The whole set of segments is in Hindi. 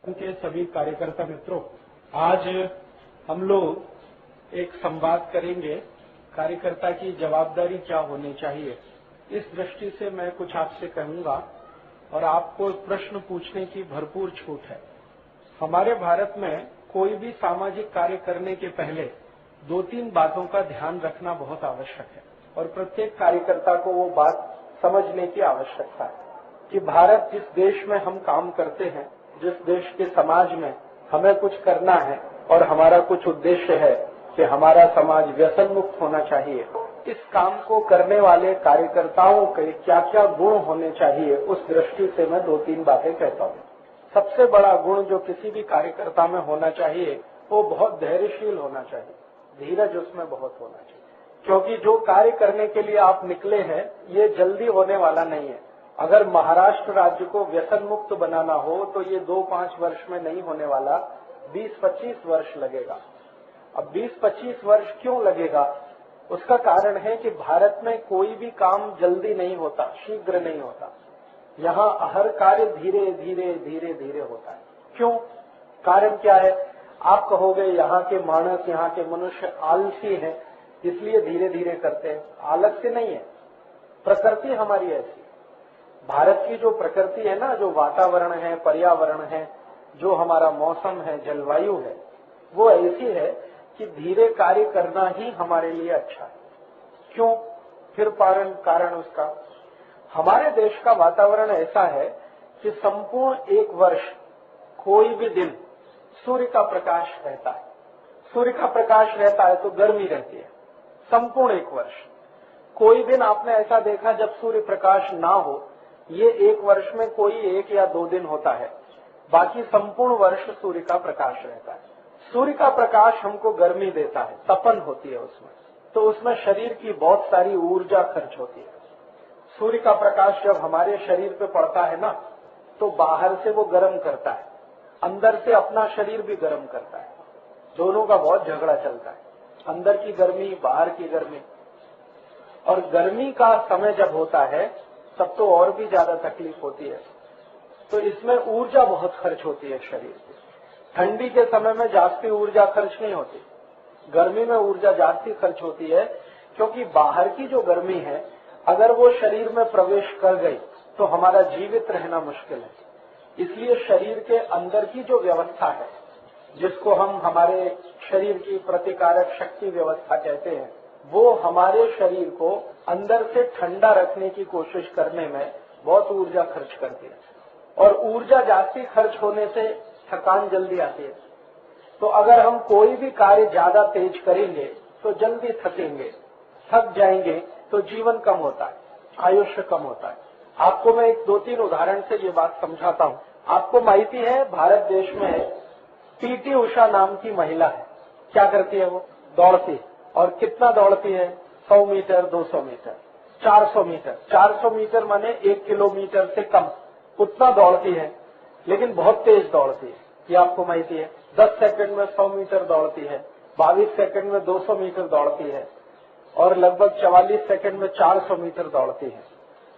के सभी कार्यकर्ता मित्रों, आज हम लोग एक संवाद करेंगे कार्यकर्ता की जवाबदारी क्या होनी चाहिए। इस दृष्टि से मैं कुछ आपसे कहूंगा और आपको प्रश्न पूछने की भरपूर छूट है। हमारे भारत में कोई भी सामाजिक कार्य करने के पहले 2-3 बातों का ध्यान रखना बहुत आवश्यक है और प्रत्येक कार्यकर्ता को वो बात समझने की आवश्यकता है कि भारत जिस देश में हम काम करते हैं, जिस देश के समाज में हमें कुछ करना है और हमारा कुछ उद्देश्य है कि हमारा समाज व्यसन मुक्त होना चाहिए, इस काम को करने वाले कार्यकर्ताओं के क्या क्या गुण होने चाहिए, उस दृष्टि से मैं 2-3 बातें कहता हूँ। सबसे बड़ा गुण जो किसी भी कार्यकर्ता में होना चाहिए वो बहुत धैर्यशील होना चाहिए, धीरज उसमें बहुत होना चाहिए, क्योंकि जो कार्य करने के लिए आप निकले हैं ये जल्दी होने वाला नहीं है। अगर महाराष्ट्र राज्य को व्यसन मुक्त बनाना हो तो ये 2-5 वर्ष में नहीं होने वाला, 20-25 वर्ष लगेगा। अब 20-25 वर्ष क्यों लगेगा? उसका कारण है कि भारत में कोई भी काम जल्दी नहीं होता, शीघ्र नहीं होता। यहाँ हर कार्य धीरे धीरे धीरे धीरे होता है। क्यों? कारण क्या है? आप कहोगे यहाँ के मानस, यहाँ के मनुष्य आलसी हैं, इसलिए धीरे धीरे करते हैं। आलस से नहीं है, प्रकृति हमारी ऐसी। भारत की जो प्रकृति है ना, जो वातावरण है, पर्यावरण है, जो हमारा मौसम है, जलवायु है, वो ऐसी है कि धीरे कार्य करना ही हमारे लिए अच्छा है। क्यों? फिर कारण उसका, हमारे देश का वातावरण ऐसा है कि संपूर्ण 1 वर्ष कोई भी दिन सूर्य का प्रकाश रहता है। सूर्य का प्रकाश रहता है तो गर्मी रहती है। संपूर्ण 1 वर्ष कोई दिन आपने ऐसा देखा जब सूर्य प्रकाश ना हो? ये 1 वर्ष में कोई 1 या 2 दिन होता है, बाकी संपूर्ण वर्ष सूर्य का प्रकाश रहता है। सूर्य का प्रकाश हमको गर्मी देता है, तपन होती है उसमें, तो उसमें शरीर की बहुत सारी ऊर्जा खर्च होती है। सूर्य का प्रकाश जब हमारे शरीर पे पड़ता है ना, तो बाहर से वो गर्म करता है, अंदर से अपना शरीर भी गर्म करता है। दोनों का बहुत झगड़ा चलता है, अंदर की गर्मी, बाहर की गर्मी। और गर्मी का समय जब होता है तब तो और भी ज्यादा तकलीफ होती है। तो इसमें ऊर्जा बहुत खर्च होती है शरीर की। ठंडी के समय में जास्ती ऊर्जा खर्च नहीं होती, गर्मी में ऊर्जा जास्ती खर्च होती है, क्योंकि बाहर की जो गर्मी है अगर वो शरीर में प्रवेश कर गई तो हमारा जीवित रहना मुश्किल है। इसलिए शरीर के अंदर की जो व्यवस्था है, जिसको हम हमारे शरीर की प्रतिकारक शक्ति व्यवस्था कहते हैं, वो हमारे शरीर को अंदर से ठंडा रखने की कोशिश करने में बहुत ऊर्जा खर्च करती है। और ऊर्जा जास्ती खर्च होने से थकान जल्दी आती है। तो अगर हम कोई भी कार्य ज्यादा तेज करेंगे तो जल्दी थकेंगे, थक जाएंगे तो जीवन कम होता है, आयुष्य कम होता है। आपको मैं 1-2-3 उदाहरण से ये बात समझाता हूँ। आपको माहिती है भारत देश में पीटी उषा नाम की महिला है। क्या करती है वो? दौड़ती है। और कितना दौड़ती है? 100 मीटर, 200 मीटर, 400 मीटर। 400 मीटर माने 1 किलोमीटर से कम, उतना दौड़ती है, लेकिन बहुत तेज दौड़ती है। ये आपको माहिती है। 10 सेकंड में 100 मीटर दौड़ती है, 22 सेकंड में 200 मीटर दौड़ती है और लगभग 44 सेकंड में 400 मीटर दौड़ती है।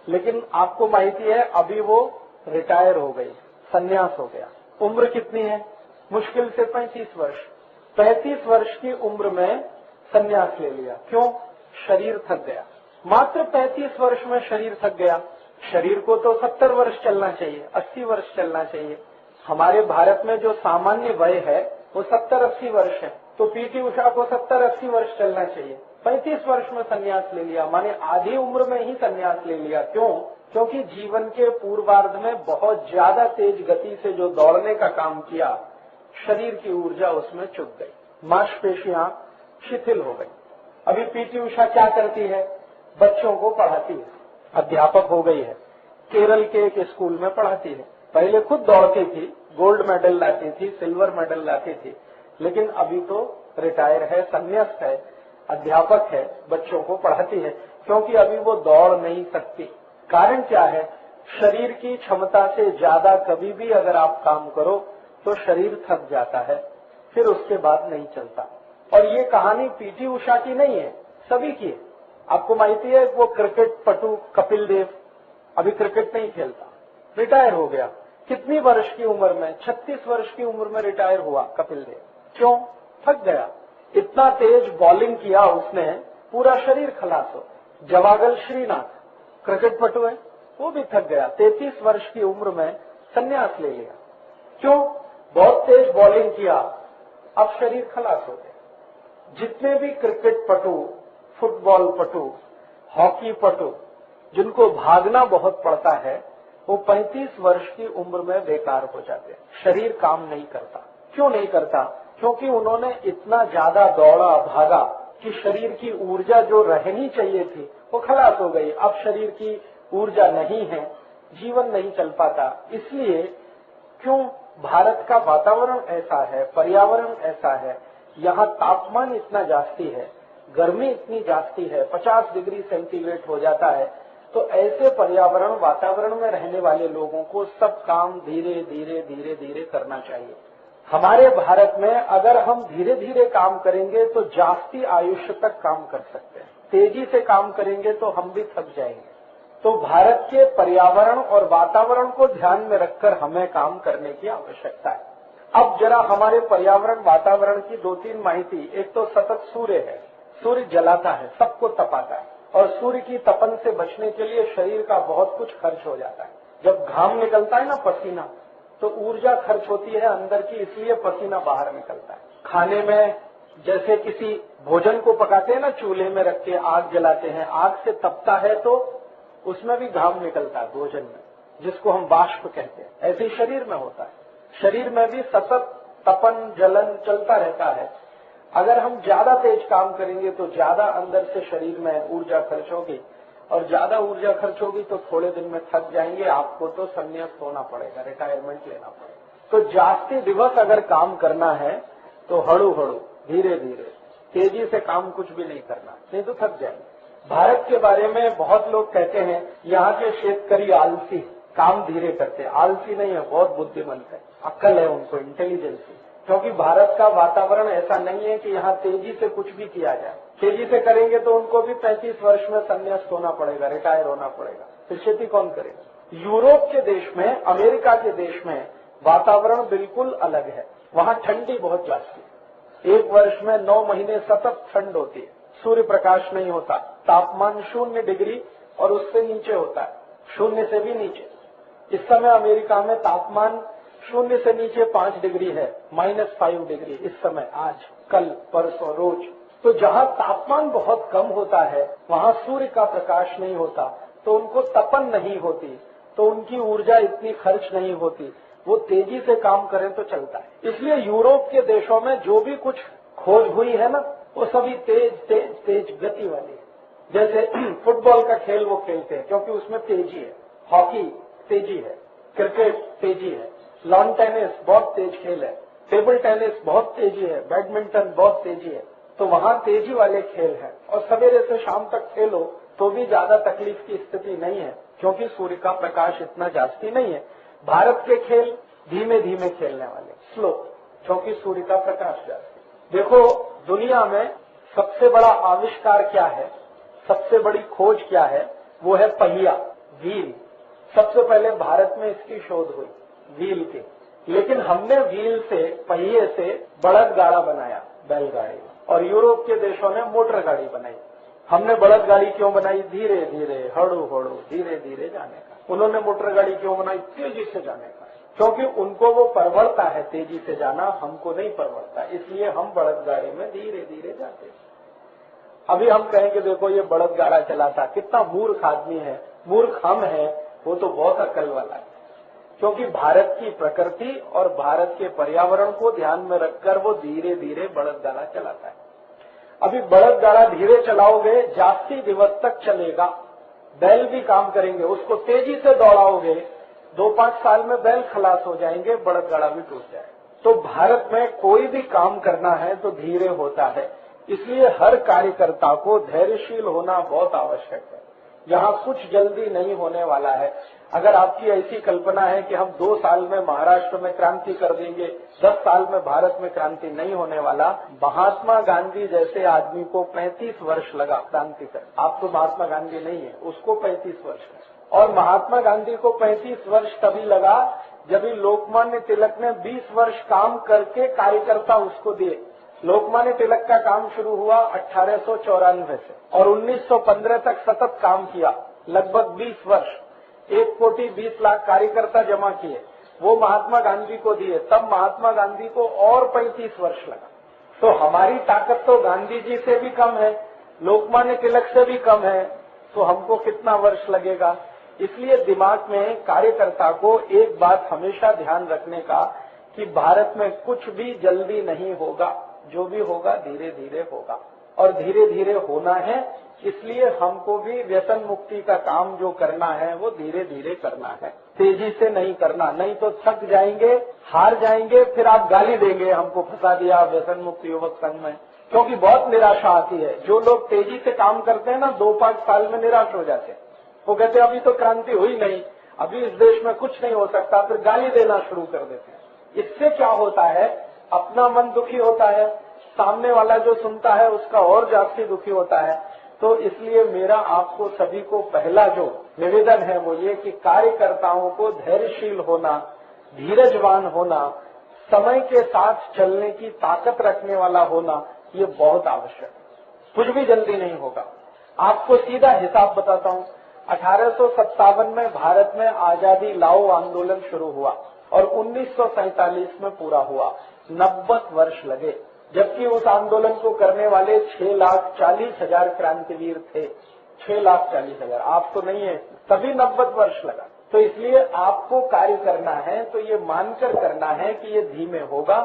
लेकिन आपको माहिती है अभी वो रिटायर हो गई, संन्यास हो गया। उम्र कितनी है? मुश्किल से 35 वर्ष। 35 वर्ष की उम्र में संन्यास ले लिया। क्यों? शरीर थक गया। मात्र 35 वर्ष में शरीर थक गया। शरीर को तो 70 वर्ष चलना चाहिए, 80 वर्ष चलना चाहिए। हमारे भारत में जो सामान्य वय है वो 70-80 वर्ष है, तो पीटी उषा को 70-80 वर्ष चलना चाहिए। 35 वर्ष में संन्यास ले लिया, माने आधी उम्र में ही संन्यास ले लिया। क्यों? क्योंकि जीवन के पूर्वार्ध में बहुत ज्यादा तेज गति से जो दौड़ने का काम किया, शरीर की ऊर्जा उसमें चुक गई, मांसपेशियां शिथिल हो गई। अभी पीटी उषा क्या करती है? बच्चों को पढ़ाती है, अध्यापक हो गई है, केरल के एक स्कूल में पढ़ाती है। पहले खुद दौड़ती थी, गोल्ड मेडल लाती थी, सिल्वर मेडल लाती थी, लेकिन अभी तो रिटायर है, संन्यास्त है, अध्यापक है, बच्चों को पढ़ाती है, क्योंकि अभी वो दौड़ नहीं सकती। कारण क्या है? शरीर की क्षमता से ज्यादा कभी भी अगर आप काम करो तो शरीर थक जाता है, फिर उसके बाद नहीं चलता। और ये कहानी पीटी उषा की नहीं है, सभी की है। आपको माहिती है वो क्रिकेट पटु कपिल देव अभी क्रिकेट नहीं खेलता, रिटायर हो गया। कितनी वर्ष की उम्र में? 36 वर्ष की उम्र में रिटायर हुआ कपिल देव। क्यों? थक गया। इतना तेज बॉलिंग किया उसने, पूरा शरीर खलास हो। जवागल श्रीनाथ क्रिकेट पटु है, वो भी थक गया, 33 वर्ष की उम्र में संन्यास ले लिया। क्यों? बहुत तेज बॉलिंग किया, अब शरीर खलास हो गया। जितने भी क्रिकेट पटु, फुटबॉल पटु, हॉकी पटु, जिनको भागना बहुत पड़ता है, वो 35 वर्ष की उम्र में बेकार हो जाते हैं। शरीर काम नहीं करता। क्यों नहीं करता? क्योंकि उन्होंने इतना ज्यादा दौड़ा भागा कि शरीर की ऊर्जा जो रहनी चाहिए थी वो खलास हो गई। अब शरीर की ऊर्जा नहीं है, जीवन नहीं चल पाता। इसलिए क्यों? भारत का वातावरण ऐसा है, पर्यावरण ऐसा है, यहाँ तापमान इतना जास्ती है, गर्मी इतनी जास्ती है, 50 डिग्री सेंटीग्रेड हो जाता है। तो ऐसे पर्यावरण वातावरण में रहने वाले लोगों को सब काम धीरे धीरे धीरे धीरे करना चाहिए। हमारे भारत में अगर हम धीरे धीरे काम करेंगे तो जास्ती आयुष्य तक काम कर सकते हैं। तेजी से काम करेंगे तो हम भी थक जाएंगे। तो भारत के पर्यावरण और वातावरण को ध्यान में रखकर हमें काम करने की आवश्यकता है। अब जरा हमारे पर्यावरण वातावरण की 2-3 माहिती। एक तो सतत सूर्य है, सूर्य जलाता है, सबको तपाता है, और सूर्य की तपन से बचने के लिए शरीर का बहुत कुछ खर्च हो जाता है। जब घाम निकलता है ना, पसीना, तो ऊर्जा खर्च होती है अंदर की, इसलिए पसीना बाहर निकलता है। खाने में जैसे किसी भोजन को पकाते हैं ना, चूल्हे में रख के आग जलाते हैं, आग से तपता है तो उसमें भी घाम निकलता है भोजन में, जिसको हम वाष्प कहते हैं। ऐसे ही शरीर में होता है, शरीर में भी सतत तपन जलन चलता रहता है। अगर हम ज्यादा तेज काम करेंगे तो ज्यादा अंदर से शरीर में ऊर्जा खर्च होगी, और ज्यादा ऊर्जा खर्च होगी तो थोड़े दिन में थक जाएंगे, आपको तो संन्यास होना पड़ेगा, रिटायरमेंट लेना पड़ेगा। तो जास्ती दिवस अगर काम करना है तो हड़ू हड़ू धीरे धीरे, तेजी से काम कुछ भी नहीं करना, नहीं तो थक जाएंगे। भारत के बारे में बहुत लोग कहते हैं यहाँ के शेतकरी आलसी, काम धीरे करते हैं। आलसी नहीं है, बहुत बुद्धिमंत है, अक्ल है उनको, इंटेलिजेंस है। क्योंकि भारत का वातावरण ऐसा नहीं है कि यहाँ तेजी से कुछ भी किया जाए। तेजी से करेंगे तो उनको भी 35 वर्ष में संन्यास होना पड़ेगा, रिटायर होना पड़ेगा, फिर खेती कौन करेगा। यूरोप के देश में, अमेरिका के देश में वातावरण बिल्कुल अलग है। वहाँ ठंडी बहुत जाती है, एक वर्ष में 9 महीने सतत ठंड होती है, सूर्य प्रकाश नहीं होता, तापमान 0 डिग्री और उससे नीचे होता है, 0 से भी नीचे। इस समय अमेरिका में तापमान 0 से नीचे 5 डिग्री है, -5 डिग्री इस समय, आज, कल, परसों, रोज। तो जहाँ तापमान बहुत कम होता है वहाँ सूर्य का प्रकाश नहीं होता, तो उनको तपन नहीं होती, तो उनकी ऊर्जा इतनी खर्च नहीं होती, वो तेजी से काम करें तो चलता है। इसलिए यूरोप के देशों में जो भी कुछ खोज हुई है ना, वो सभी तेज तेज तेज गति वाली है। जैसे फुटबॉल का खेल वो खेलते हैं क्योंकि उसमें तेजी है, हॉकी तेजी है, क्रिकेट तेजी है, लॉन टेनिस बहुत तेज खेल है, टेबल टेनिस बहुत तेजी है, बैडमिंटन बहुत तेजी है। तो वहाँ तेजी वाले खेल है, और सवेरे से शाम तक खेलो तो भी ज्यादा तकलीफ की स्थिति नहीं है, क्योंकि सूर्य का प्रकाश इतना जास्ती नहीं है। भारत के खेल धीमे धीमे खेलने वाले, स्लो, क्योंकि सूर्य का प्रकाश जास्ती। देखो दुनिया में सबसे बड़ा आविष्कार क्या है, सबसे बड़ी खोज क्या है, वो है पहिया, व्हील। सबसे पहले भारत में इसकी शोध हुई, व्हील की। लेकिन हमने व्हील से, पहिए से बड़द गाड़ा बनाया, बैलगाड़ी, और यूरोप के देशों ने मोटर गाड़ी बनाई। हमने बड़द गाड़ी क्यों बनाई? धीरे धीरे, हड़ू हड़ू, धीरे धीरे जाने का। उन्होंने मोटर गाड़ी क्यों बनाई? तेजी से जाने का, क्योंकि उनको वो परवड़ता है तेजी से जाना, हमको नहीं परवड़ता, इसलिए हम बड़द गाड़ी में धीरे धीरे जाते हैं। अभी हम कहेंगे देखो ये बड़द गाड़ा चलाता, कितना मूर्ख आदमी है। मूर्ख हम है, वो तो बहुत अकल वाला है, क्योंकि भारत की प्रकृति और भारत के पर्यावरण को ध्यान में रखकर वो धीरे धीरे बड़द गाड़ा चलाता है। अभी बड़द गाड़ा धीरे चलाओगे, जास्ती दिवस तक चलेगा, बैल भी काम करेंगे, उसको तेजी से दौड़ाओगे, 2-5 साल में बैल खलास हो जाएंगे, बड़द गाड़ा भी टूट जाएगा। तो भारत में कोई भी काम करना है तो धीरे होता है, इसलिए हर कार्यकर्ता को धैर्यशील होना बहुत आवश्यक है। यहाँ कुछ जल्दी नहीं होने वाला है। अगर आपकी ऐसी कल्पना है कि हम 2 साल में महाराष्ट्र में क्रांति कर देंगे, 10 साल में भारत में क्रांति, नहीं होने वाला। महात्मा गांधी जैसे आदमी को 35 वर्ष लगा क्रांति कर। आप तो महात्मा गांधी नहीं है, उसको 35 वर्ष, और महात्मा गांधी को 35 वर्ष तभी लगा जब ही लोकमान्य तिलक ने 20 वर्ष काम करके कार्यकर्ता उसको दिए। लोकमान्य तिलक का काम शुरू हुआ 1894 से और 1915 तक सतत काम किया, लगभग 20 वर्ष। 1,20,00,000 कार्यकर्ता जमा किए, वो महात्मा गांधी को दिए। तब महात्मा गांधी को और 35 वर्ष लगा। तो हमारी ताकत तो गांधी जी से भी कम है, लोकमान्य तिलक से भी कम है, तो हमको कितना वर्ष लगेगा। इसलिए दिमाग में कार्यकर्ता को एक बात हमेशा ध्यान रखने का कि भारत में कुछ भी जल्दी नहीं होगा, जो भी होगा धीरे धीरे होगा और धीरे धीरे होना है। इसलिए हमको भी व्यसन मुक्ति का काम जो करना है वो धीरे धीरे करना है, तेजी से नहीं करना, नहीं तो थक जाएंगे, हार जाएंगे, फिर आप गाली देंगे हमको फंसा दिया व्यसन मुक्त युवक संघ में, क्योंकि बहुत निराशा आती है। जो लोग तेजी से काम करते हैं ना 2-5 साल में निराश हो जाते हैं। वो कहते हैं अभी तो क्रांति हुई नहीं, अभी इस देश में कुछ नहीं हो सकता, फिर गाली देना शुरू कर देते हैं। इससे क्या होता है, अपना मन दुखी होता है, सामने वाला जो सुनता है उसका और ज्यादा दुखी होता है। तो इसलिए मेरा आपको सभी को पहला जो निवेदन है वो ये कि कार्यकर्ताओं को धैर्यशील होना, धीरजवान होना, समय के साथ चलने की ताकत रखने वाला होना, ये बहुत आवश्यक है। कुछ भी जल्दी नहीं होगा। आपको सीधा हिसाब बताता हूँ। 1857 में भारत में आजादी लाओ आंदोलन शुरू हुआ और 1947 में पूरा हुआ। 90 वर्ष लगे, जबकि उस आंदोलन को करने वाले 6,40,000 क्रांतिवीर थे। 6,40,000, आप तो नहीं है, तभी 90 वर्ष लगा। तो इसलिए आपको कार्य करना है तो ये मानकर करना है कि ये धीमे होगा,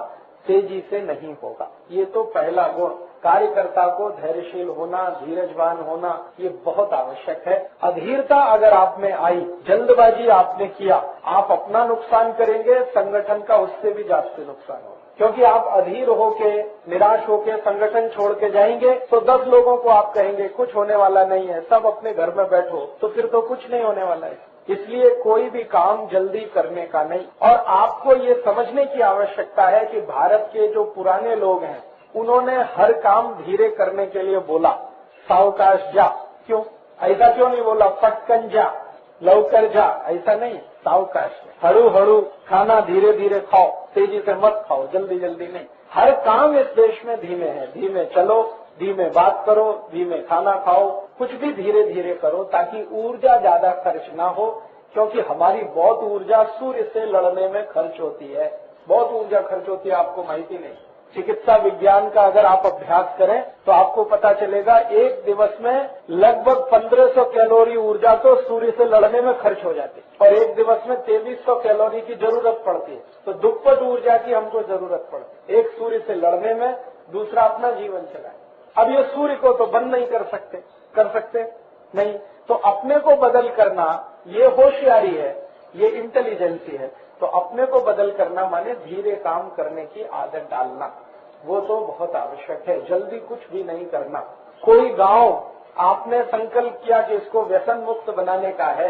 तेजी से नहीं होगा। ये तो पहला गुण, कार्यकर्ता को धैर्यशील होना, धीरजवान होना, ये बहुत आवश्यक है। अधीरता अगर आप में आई, जल्दबाजी आपने किया, आप अपना नुकसान करेंगे, संगठन का उससे भी ज्यादा नुकसान होगा। क्योंकि आप अधीर होके, निराश होके संगठन छोड़ के जाएंगे तो 10 लोगों को आप कहेंगे कुछ होने वाला नहीं है, सब अपने घर में बैठो, तो फिर तो कुछ नहीं होने वाला है। इसलिए कोई भी काम जल्दी करने का नहीं। और आपको ये समझने की आवश्यकता है कि भारत के जो पुराने लोग हैं उन्होंने हर काम धीरे करने के लिए बोला, सावकाश जा। क्यों ऐसा क्यों नहीं बोला, पटकन जा, लवकर जा, ऐसा नहीं, सावकाश, हड़ू हड़ू खाना, धीरे धीरे खाओ, तेजी से मत खाओ, जल्दी जल्दी नहीं। हर काम इस देश में धीमे है, धीमे चलो, धीमे बात करो, धीमे खाना खाओ, कुछ भी धीरे धीरे करो ताकि ऊर्जा ज्यादा खर्च ना हो। क्योंकि हमारी बहुत ऊर्जा सूर्य से लड़ने में खर्च होती है, बहुत ऊर्जा खर्च होती है, आपको माहिती नहीं। चिकित्सा विज्ञान का अगर आप अभ्यास करें तो आपको पता चलेगा एक दिवस में लगभग 1500 कैलोरी ऊर्जा तो सूर्य से लड़ने में खर्च हो जाती है और एक दिवस में 2300 कैलोरी की जरूरत पड़ती है। तो दुप्पट ऊर्जा की हमको जरूरत पड़ती है, एक सूर्य से लड़ने में, दूसरा अपना जीवन चलाए। अब ये सूर्य को तो बंद नहीं कर सकते नहीं, तो अपने को बदल करना ये होशियारी है, ये इंटेलिजेंसी है। तो अपने को बदल करना माने धीरे काम करने की आदत डालना, वो तो बहुत आवश्यक है। जल्दी कुछ भी नहीं करना। कोई गांव आपने संकल्प किया कि इसको व्यसन मुक्त बनाने का है,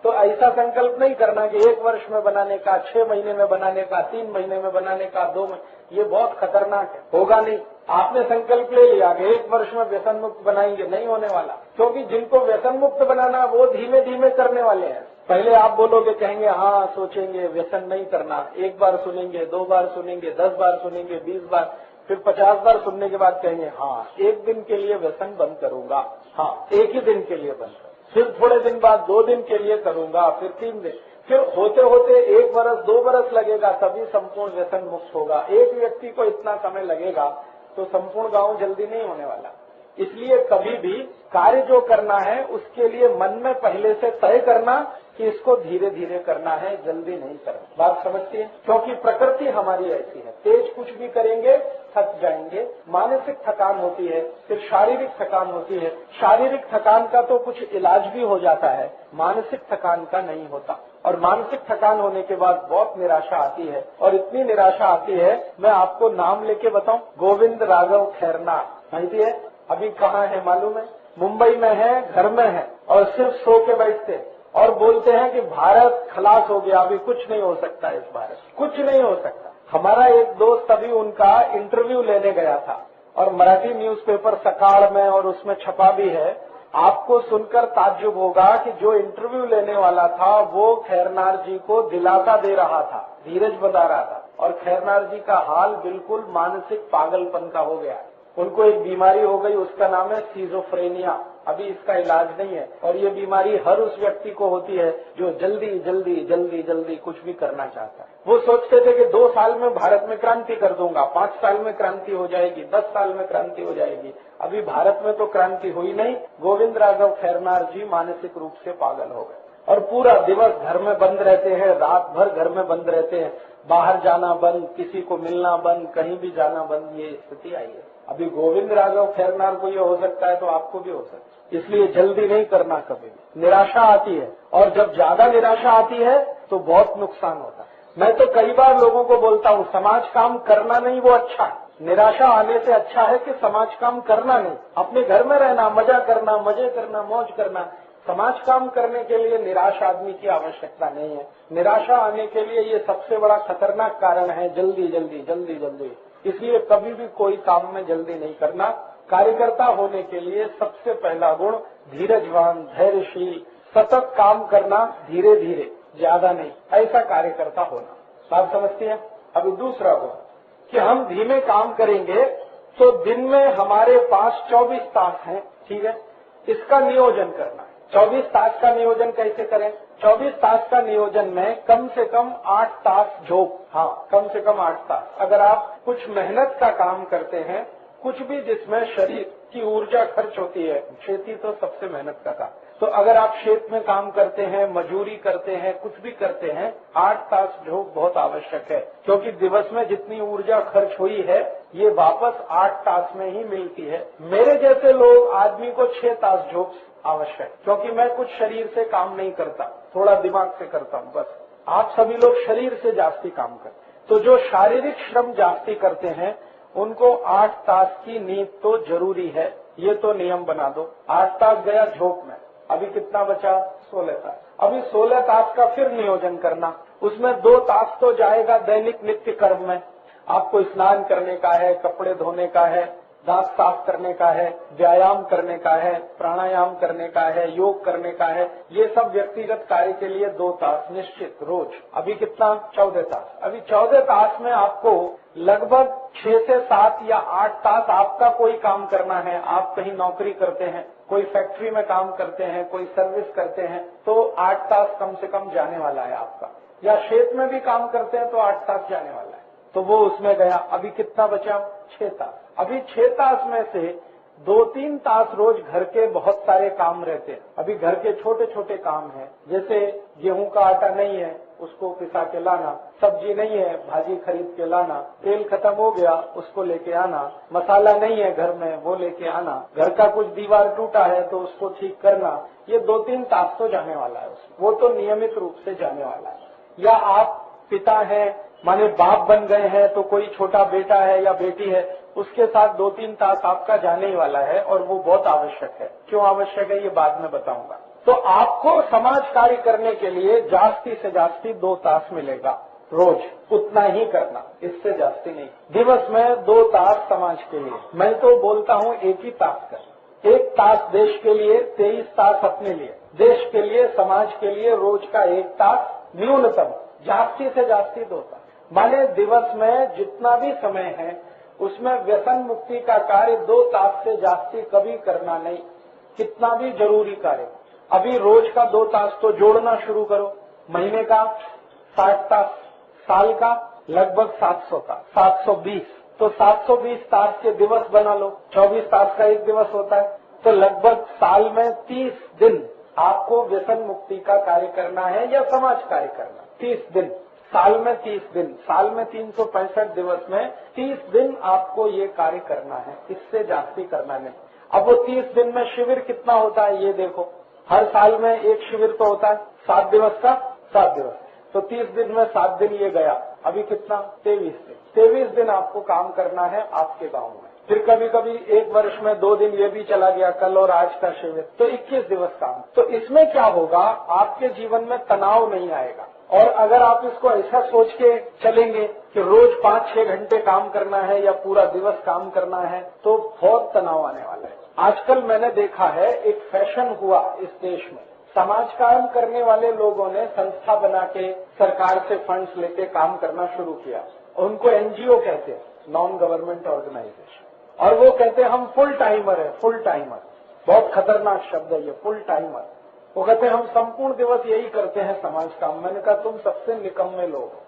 तो ऐसा संकल्प नहीं करना कि 1 वर्ष में बनाने का, 6 महीने में बनाने का, 3 महीने में बनाने का, 2 महीने, ये बहुत खतरनाक है, होगा नहीं। आपने संकल्प ले लिया कि 1 वर्ष में व्यसन मुक्त बनाएंगे, नहीं होने वाला। क्योंकि जिनको व्यसन मुक्त बनाना वो धीमे धीमे करने वाले हैं। पहले आप बोलोगे, कहेंगे हाँ सोचेंगे, व्यसन नहीं करना, 1 बार सुनेंगे, 2 बार सुनेंगे, 10 बार सुनेंगे, 20 बार, फिर 50 बार सुनने के बाद कहेंगे हाँ 1 दिन के लिए व्यसन बंद करूंगा, हाँ 1 ही दिन के लिए बंद करूंगा, फिर थोड़े दिन बाद 2 दिन के लिए करूंगा, फिर 3 दिन, फिर होते होते 1 बरस 2 बरस लगेगा, तभी संपूर्ण व्यसन मुक्त होगा। एक व्यक्ति को इतना समय लगेगा तो संपूर्ण गांव जल्दी नहीं होने वाला। इसलिए कभी भी कार्य जो करना है उसके लिए मन में पहले से तय करना कि इसको धीरे धीरे करना है, जल्दी नहीं करना। बात समझती है? क्योंकि प्रकृति हमारी ऐसी है, तेज कुछ भी करेंगे थक जाएंगे, मानसिक थकान होती है, फिर शारीरिक थकान होती है। शारीरिक थकान का तो कुछ इलाज भी हो जाता है, मानसिक थकान का नहीं होता। और मानसिक थकान होने के बाद बहुत निराशा आती है, और इतनी निराशा आती है, मैं आपको नाम लेके बताऊं, गोविंद राघव खैरनार, माहिती है? अभी कहाँ है मालूम है? मुंबई में है, घर में है, और सिर्फ सो के बैठते और बोलते हैं कि भारत खलास हो गया, अभी कुछ नहीं हो सकता, इस भारत कुछ नहीं हो सकता। हमारा एक दोस्त अभी उनका इंटरव्यू लेने गया था और मराठी न्यूज़पेपर सकाळ में और उसमें छपा भी है, आपको सुनकर ताज्जुब होगा कि जो इंटरव्यू लेने वाला था वो खैरनार जी को दिलासा दे रहा था, धीरज बता रहा था, और खैरनार जी का हाल बिल्कुल मानसिक पागलपन का हो गया है। उनको एक बीमारी हो गई, उसका नाम है सिजोफ्रेनिया। अभी इसका इलाज नहीं है, और ये बीमारी हर उस व्यक्ति को होती है जो जल्दी जल्दी जल्दी जल्दी कुछ भी करना चाहता है। वो सोचते थे कि 2 साल में भारत में क्रांति कर दूंगा, 5 साल में क्रांति हो जाएगी, 10 साल में क्रांति हो जाएगी। अभी भारत में तो क्रांति हुई नहीं। गोविंद राघव खैरनार जी मानसिक रूप से पागल हो गए और पूरा दिवस घर में बंद रहते हैं, रात भर घर में बंद रहते हैं, बाहर जाना बंद, किसी को मिलना बंद, कहीं भी जाना बंद, ये स्थिति आई है। अभी गोविंद राघव खैरनार को ये हो सकता है तो आपको भी हो सकता है। इसलिए जल्दी नहीं करना कभी भी। निराशा आती है, और जब ज्यादा निराशा आती है तो बहुत नुकसान होता है। मैं तो कई बार लोगों को बोलता हूँ, समाज काम करना नहीं वो अच्छा है। निराशा आने से अच्छा है कि समाज काम करना नहीं, अपने घर में रहना, मजा करना, मजे करना, मौज करना। समाज काम करने के लिए निराश आदमी की आवश्यकता नहीं है। निराशा आने के लिए ये सबसे बड़ा खतरनाक कारण है, जल्दी जल्दी जल्दी जल्दी। इसलिए कभी भी कोई काम में जल्दी नहीं करना। कार्यकर्ता होने के लिए सबसे पहला गुण धीरजवान, धैर्यशील, सतत काम करना, धीरे धीरे, ज्यादा नहीं, ऐसा कार्यकर्ता होना। बात समझती है? अभी दूसरा गुण कि हम धीमे काम करेंगे तो दिन में हमारे पास 24 तास हैं, ठीक है, इसका नियोजन करना है। 24 तास का नियोजन कैसे करें? 24 तास का नियोजन में कम से कम 8 तास झोंक, हाँ, कम से कम 8 तास। अगर आप कुछ मेहनत का काम करते हैं, कुछ भी जिसमें शरीर की ऊर्जा खर्च होती है, खेती तो सबसे मेहनत का काम, तो अगर आप खेत में काम करते हैं, मजूरी करते हैं, कुछ भी करते हैं, 8 तास झोंक बहुत आवश्यक है। क्योंकि दिवस में जितनी ऊर्जा खर्च हुई है ये वापस 8 तास में ही मिलती है। मेरे जैसे लोग आदमी को 6 तास झोंक आवश्यक, क्योंकि मैं कुछ शरीर से काम नहीं करता, थोड़ा दिमाग से करता हूँ बस। आप सभी लोग शरीर से जास्ती काम करते, तो जो शारीरिक श्रम जास्ती करते हैं उनको 8 तास की नींद तो जरूरी है। ये तो नियम बना दो। 8 तास गया झोंक में, अभी कितना बचा? 16 तास। अभी 16 तास का फिर नियोजन करना। उसमें 2 तास तो जाएगा दैनिक नित्य कर्म में। आपको स्नान करने का है, कपड़े धोने का है, दांत साफ करने का है, व्यायाम करने का है, प्राणायाम करने का है, योग करने का है। ये सब व्यक्तिगत कार्य के लिए 2 तास निश्चित रोज। अभी कितना? 14 तास। अभी 14 तास में आपको लगभग 6 से 7 या 8 तास आपका कोई काम करना है। आप कहीं नौकरी करते हैं, कोई फैक्ट्री में काम करते हैं, कोई सर्विस करते हैं, तो 8 तास कम से कम जाने वाला है आपका। या क्षेत्र में भी काम करते हैं तो 8 तास जाने वाला है, तो वो उसमें गया। अभी कितना बचा? 6 तास। अभी 6 तास में से 2-3 तास रोज घर के बहुत सारे काम रहते हैं। अभी घर के छोटे छोटे काम हैं, जैसे गेहूं का आटा नहीं है, उसको पिसा के लाना, सब्जी नहीं है, भाजी खरीद के लाना, तेल खत्म हो गया, उसको लेके आना, मसाला नहीं है घर में, वो लेके आना, घर का कुछ दीवार टूटा है तो उसको ठीक करना। ये 2-3 तास तो जाने वाला है उसमें, वो तो नियमित रूप से जाने वाला है। या आप पिता हैं, माने बाप बन गए हैं, तो कोई छोटा बेटा है या बेटी है, उसके साथ 2-3 तास आपका जाने ही वाला है, और वो बहुत आवश्यक है। क्यों आवश्यक है ये बाद में बताऊंगा। तो आपको समाज कार्य करने के लिए जास्ती से जास्ती 2 तास मिलेगा रोज, उतना ही करना, इससे जास्ती नहीं। दिवस में 2 तास समाज के लिए। मैं तो बोलता हूँ 1 ही तास करना। 1 तास देश के लिए, 23 तास अपने लिए। देश के लिए, समाज के लिए रोज का 1 तास न्यूनतम, जास्ती से जास्ती 2 तास। माने दिवस में जितना भी समय है उसमें व्यसन मुक्ति का कार्य 2 तास से जास्ती कभी करना नहीं, कितना भी जरूरी कार्य। अभी रोज का 2 तास तो जोड़ना शुरू करो। महीने का 60 तास, साल का लगभग 700 तास, 720। तो 720 तास के दिवस बना लो। 24 तास का एक दिवस होता है, तो लगभग साल में 30 दिन आपको व्यसन मुक्ति का कार्य करना है या समाज कार्य करना। 30 दिन, साल में 30 दिन, साल में 365 दिवस में 30 दिन आपको ये कार्य करना है, इससे जास्ती करना नहीं। अब वो 30 दिन में शिविर कितना होता है ये देखो। हर साल में एक शिविर तो होता है, 7 दिवस का 7 दिवस, तो 30 दिन में 7 दिन ये गया। अभी कितना? 23 दिन। 23 दिन आपको काम करना है आपके गांव में। फिर कभी कभी एक वर्ष में 2 दिन ये भी चला गया, कल और आज का शिविर, तो 21 दिवस काम। तो इसमें क्या होगा, आपके जीवन में तनाव नहीं आएगा। और अगर आप इसको ऐसा सोच के चलेंगे कि रोज 5-6 घंटे काम करना है या पूरा दिवस काम करना है, तो बहुत तनाव आने वाला है। आजकल मैंने देखा है एक फैशन हुआ इस देश में, समाज काम करने वाले लोगों ने संस्था बना के सरकार से फंड्स लेके काम करना शुरू किया। उनको एनजीओ कहते हैं, नॉन गवर्नमेंट ऑर्गेनाइजेशन, और वो कहते हैं हम फुल टाइमर है, फुल टाइमर। बहुत खतरनाक शब्द है ये, फुल टाइमर। वो कहते हैं हम संपूर्ण दिवस यही करते हैं समाज काम। मैंने कहा तुम सबसे निकम्मे लोग हो,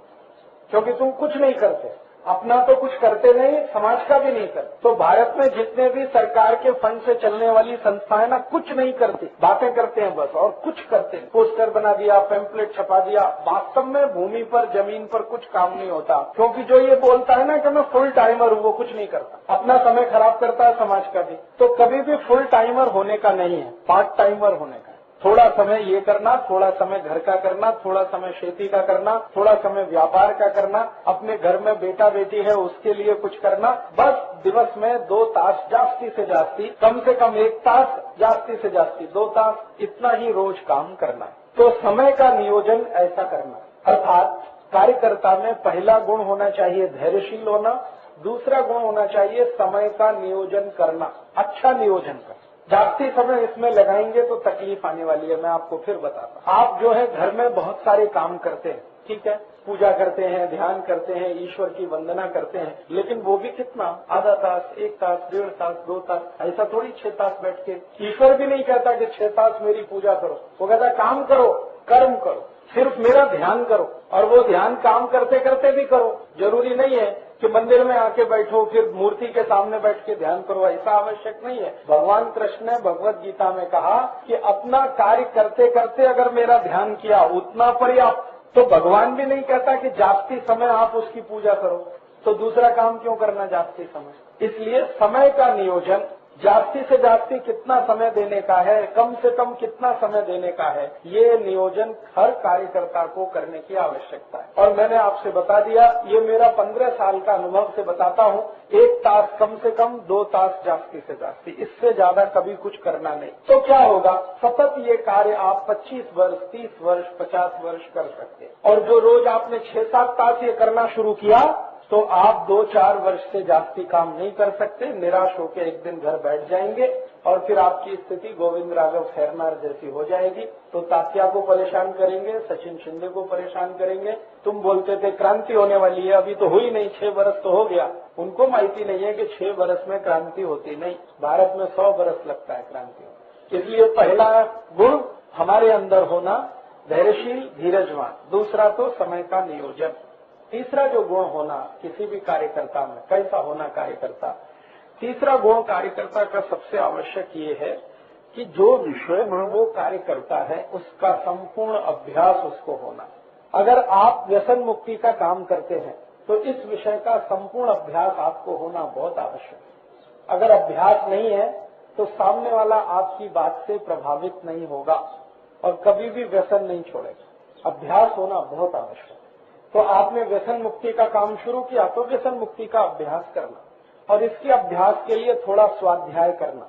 क्योंकि तुम कुछ नहीं करते, अपना तो कुछ करते नहीं, समाज का भी नहीं करते। तो भारत में जितने भी सरकार के फंड से चलने वाली संस्थाएं ना, कुछ नहीं करती, बातें करते हैं बस, और कुछ करते हैं। पोस्टर बना दिया, पैम्पलेट छपा दिया, वास्तव में भूमि पर, जमीन पर कुछ काम नहीं होता। क्योंकि जो ये बोलता है ना कि मैं फुल टाइमर हूँ, वो कुछ नहीं करता, अपना समय खराब करता है, समाज का भी। तो कभी भी फुल टाइमर होने का नहीं है, पार्ट टाइमर होने का। थोड़ा समय ये करना, थोड़ा समय घर का करना, थोड़ा समय खेती का करना, थोड़ा समय व्यापार का करना, अपने घर में बेटा बेटी है उसके लिए कुछ करना। बस दिवस में 2 तास जास्ती से जास्ती, कम से कम 1 तास, जास्ती से जास्ती 2 तास, इतना ही रोज काम करना। तो समय का नियोजन ऐसा करना। अर्थात कार्यकर्ता में पहला गुण होना चाहिए धैर्यशील होना, दूसरा गुण होना चाहिए समय का नियोजन करना, अच्छा नियोजन करना। जास्ती समय इसमें लगाएंगे तो तकलीफ आने वाली है, मैं आपको फिर बताता हूं। आप जो है घर में बहुत सारे काम करते हैं, ठीक है, पूजा करते हैं, ध्यान करते हैं, ईश्वर की वंदना करते हैं, लेकिन वो भी कितना, आधा तास, 1 तास, 1.5 तास, 2 तास, ऐसा थोड़ी 6 तास बैठ के। ईश्वर भी नहीं कहता कि 6 तास मेरी पूजा करो, वो कहता काम करो, कर्म करो, सिर्फ मेरा ध्यान करो। और वो ध्यान काम करते करते भी करो, जरूरी नहीं है कि मंदिर में आके बैठो फिर मूर्ति के सामने बैठ के ध्यान करो, ऐसा आवश्यक नहीं है। भगवान कृष्ण ने भगवत गीता में कहा कि अपना कार्य करते करते अगर मेरा ध्यान किया उतना पर्याप्त। तो भगवान भी नहीं कहता कि जास्ती समय आप उसकी पूजा करो, तो दूसरा काम क्यों करना जास्ती समय। इसलिए समय का नियोजन, जास्ती से जास्ती कितना समय देने का है, कम से कम कितना समय देने का है, ये नियोजन हर कार्यकर्ता को करने की आवश्यकता है। और मैंने आपसे बता दिया, ये मेरा 15 साल का अनुभव से बताता हूँ, 1 तास कम से कम, 2 तास जास्ती से जास्ती, इससे ज्यादा कभी कुछ करना नहीं। तो क्या होगा, सतत ये कार्य आप 25 वर्ष, 30 वर्ष, 50 वर्ष कर सकते हैं। और जो रोज आपने 6-7 तास ये करना शुरू किया, तो आप 2-4 वर्ष से जास्ती काम नहीं कर सकते, निराश होकर एक दिन घर बैठ जाएंगे और फिर आपकी स्थिति गोविंद राघव खैरनार जैसी हो जाएगी। तो तात्या को परेशान करेंगे, सचिन शिंदे को परेशान करेंगे। तुम बोलते थे क्रांति होने वाली है, अभी तो हुई नहीं, 6 वर्ष तो हो गया। उनको माहिती नहीं है कि 6 वर्ष में क्रांति होती नहीं, भारत में 100 वर्ष लगता है क्रांति। इसलिए पहला गुण हमारे अंदर होना धैर्यशील, धीरजवान। दूसरा तो समय का नियोजन। तीसरा जो गुण होना किसी भी कार्यकर्ता में, कैसा होना कार्यकर्ता, तीसरा गुण कार्यकर्ता का सबसे आवश्यक ये है कि जो विषय में वो कार्य करता है उसका संपूर्ण अभ्यास उसको होना। अगर आप व्यसन मुक्ति का काम करते हैं तो इस विषय का संपूर्ण अभ्यास आपको होना बहुत आवश्यक है। अगर अभ्यास नहीं है तो सामने वाला आपकी बात से प्रभावित नहीं होगा और कभी भी व्यसन नहीं छोड़ेगा। अभ्यास होना बहुत आवश्यक है। तो आपने व्यसन मुक्ति का काम शुरू किया तो व्यसन मुक्ति का अभ्यास करना, और इसके अभ्यास के लिए थोड़ा स्वाध्याय करना।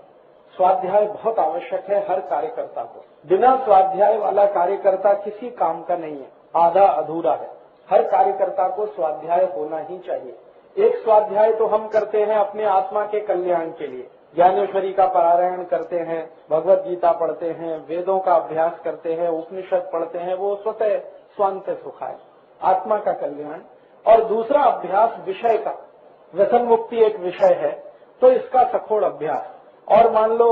स्वाध्याय बहुत आवश्यक है हर कार्यकर्ता को। बिना स्वाध्याय वाला कार्यकर्ता किसी काम का नहीं है, आधा अधूरा है। हर कार्यकर्ता को स्वाध्याय होना ही चाहिए। एक स्वाध्याय तो हम करते हैं अपने आत्मा के कल्याण के लिए, ज्ञानेश्वरी का पारायण करते हैं, भगवत गीता पढ़ते हैं, वेदों का अभ्यास करते हैं, उपनिषद पढ़ते हैं, वो स्वतः स्वांत सुखाय, आत्मा का कल्याण। और दूसरा अभ्यास विषय का, व्यसन मुक्ति एक विषय है तो इसका सखोड़ अभ्यास। और मान लो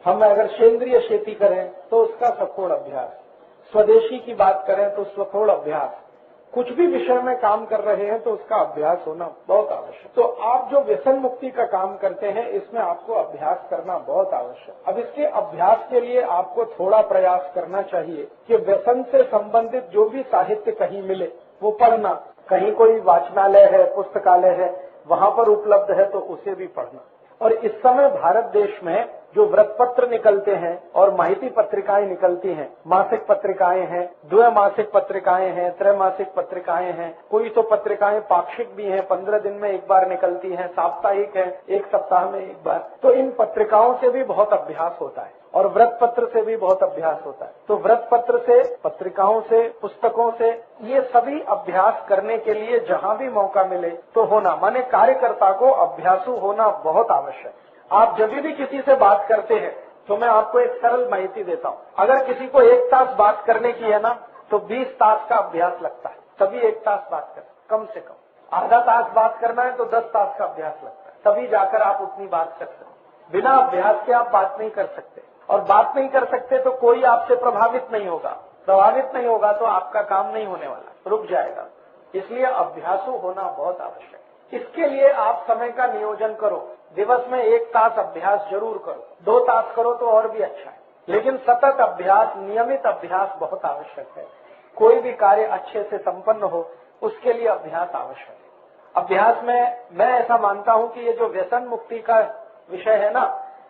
हम अगर सेंद्रिय खेती करें तो उसका सखोड़ अभ्यास, स्वदेशी की बात करें तो सखोड़ अभ्यास, कुछ भी विषय में काम कर रहे हैं तो उसका अभ्यास होना बहुत आवश्यक। तो आप जो व्यसन मुक्ति का काम करते हैं इसमें आपको अभ्यास करना बहुत आवश्यक। अब इसके अभ्यास के लिए आपको थोड़ा प्रयास करना चाहिए कि व्यसन से संबंधित जो भी साहित्य कहीं मिले वो पढ़ना। कहीं कोई वाचनालय है, पुस्तकालय है, वहां पर उपलब्ध है तो उसे भी पढ़ना। और इस समय भारत देश में जो वृत्तपत्र निकलते हैं और माहिती पत्रिकाएं निकलती हैं, मासिक पत्रिकाएं हैं, द्विमासिक पत्रिकाएं हैं, त्रैमासिक पत्रिकाएं हैं, कोई तो पत्रिकाएं पाक्षिक भी हैं, 15 दिन में एक बार निकलती हैं, साप्ताहिक है, 1 सप्ताह में एक बार। तो इन पत्रिकाओं से भी बहुत अभ्यास होता है और वृत्तपत्र से भी बहुत अभ्यास होता है। तो वृत्तपत्र से, पत्रिकाओं से, पुस्तकों से, ये सभी अभ्यास करने के लिए जहां भी मौका मिले तो होना, माने कार्यकर्ता को अभ्यासु होना बहुत आवश्यक। आप जब भी किसी से बात करते हैं तो मैं आपको एक सरल माहिती देता हूँ। अगर किसी को 1 तास बात करने की है ना तो 20 तास का अभ्यास लगता है, तभी 1 तास बात करें, कम से कम। आधा तास बात करना है तो 10 तास का अभ्यास लगता है, तभी जाकर आप उतनी बात कर सकते। बिना अभ्यास के आप बात नहीं कर सकते, और बात नहीं कर सकते तो कोई आपसे प्रभावित नहीं होगा। प्रभावित नहीं होगा तो आपका काम नहीं होने वाला, रुक जाएगा। इसलिए अभ्यासु होना बहुत आवश्यक है। इसके लिए आप समय का नियोजन करो। दिवस में 1 तास अभ्यास जरूर करो, 2 तास करो तो और भी अच्छा है, लेकिन सतत अभ्यास, नियमित अभ्यास बहुत आवश्यक है। कोई भी कार्य अच्छे से संपन्न हो उसके लिए अभ्यास आवश्यक है। अभ्यास में मैं ऐसा मानता हूं कि ये जो व्यसन मुक्ति का विषय है ना,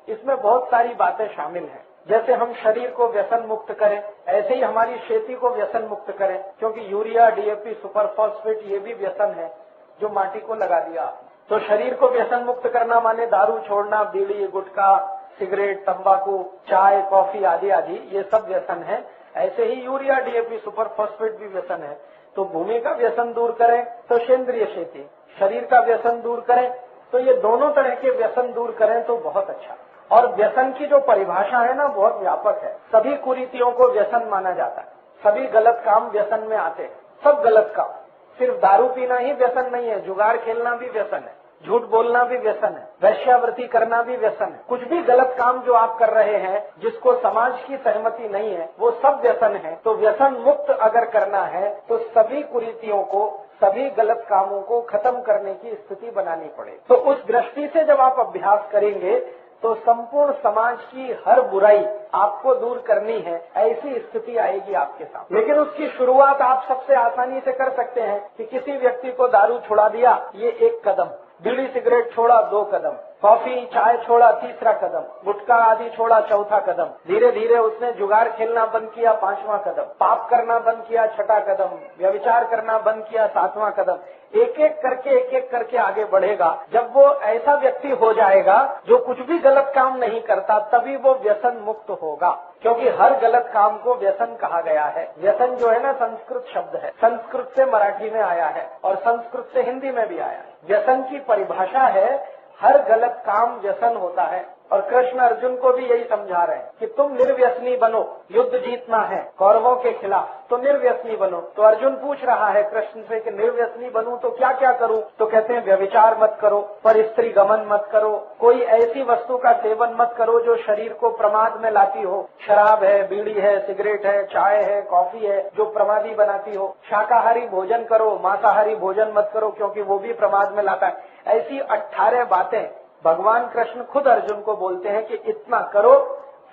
इसमें बहुत सारी बातें शामिल हैं। जैसे हम शरीर को व्यसन मुक्त करें, ऐसे ही हमारी खेती को व्यसन मुक्त करें, क्योंकि यूरिया, डीएपी, सुपर फॉस्फेट ये भी व्यसन है जो माटी को लगा दिया आपने। तो शरीर को व्यसन मुक्त करना माने दारू छोड़ना, बीड़ी, गुटखा, सिगरेट, तंबाकू, चाय, कॉफी आदि आदि, ये सब व्यसन है। ऐसे ही यूरिया, डीएपी, सुपर फॉस्फेट भी व्यसन है। तो भूमि का व्यसन दूर करें तो सेंद्रिय खेती, शरीर का व्यसन दूर करें तो ये दोनों तरह के व्यसन दूर करें तो बहुत अच्छा। और व्यसन की जो परिभाषा है ना, बहुत व्यापक है। सभी कुरीतियों को व्यसन माना जाता है, सभी गलत काम व्यसन में आते हैं, सब गलत काम। सिर्फ दारू पीना ही व्यसन नहीं है, जुगाड़ खेलना भी व्यसन है, झूठ बोलना भी व्यसन है, वैश्यावृत्ति करना भी व्यसन है। कुछ भी गलत काम जो आप कर रहे हैं जिसको समाज की सहमति नहीं है, वो सब व्यसन है। तो व्यसन मुक्त अगर करना है तो सभी कुरीतियों को, सभी गलत कामों को खत्म करने की स्थिति बनानी पड़े। तो उस दृष्टि से जब आप अभ्यास करेंगे तो संपूर्ण समाज की हर बुराई आपको दूर करनी है, ऐसी स्थिति आएगी आपके सामने। लेकिन उसकी शुरुआत आप सबसे आसानी से कर सकते हैं कि किसी व्यक्ति को दारू छुड़ा दिया, ये 1 कदम, बीड़ी सिगरेट छोड़ा 2 कदम, कॉफी चाय छोड़ा 3रा कदम, गुटखा आदि छोड़ा 4था कदम, धीरे धीरे उसने जुगाड़ खेलना बंद किया 5वां कदम, पाप करना बंद किया 6ठा कदम, व्यभिचार करना बंद किया 7वां कदम। एक एक करके आगे बढ़ेगा। जब वो ऐसा व्यक्ति हो जाएगा जो कुछ भी गलत काम नहीं करता, तभी वो व्यसन मुक्त होगा। क्योंकि हर गलत काम को व्यसन कहा गया है। व्यसन जो है ना, संस्कृत शब्द है, संस्कृत से मराठी में आया है और संस्कृत से हिंदी में भी आया है। व्यसन की परिभाषा है हर गलत काम व्यसन होता है। और कृष्ण अर्जुन को भी यही समझा रहे हैं कि तुम निर्व्यसनी बनो, युद्ध जीतना है कौरवों के खिलाफ, तो निर्व्यसनी बनो। तो अर्जुन पूछ रहा है कृष्ण से कि निर्व्यसनी बनूं तो क्या क्या करूं? तो कहते हैं व्यभिचार मत करो, पर स्त्री गमन मत करो, कोई ऐसी वस्तु का सेवन मत करो जो शरीर को प्रमाद में लाती हो। शराब है, बीड़ी है, सिगरेट है, चाय है, कॉफी है, जो प्रमादी बनाती हो। शाकाहारी भोजन करो, मांसाहारी भोजन मत करो, क्योंकि वो भी प्रमाद में लाता है। ऐसी 18 बातें भगवान कृष्ण खुद अर्जुन को बोलते हैं कि इतना करो,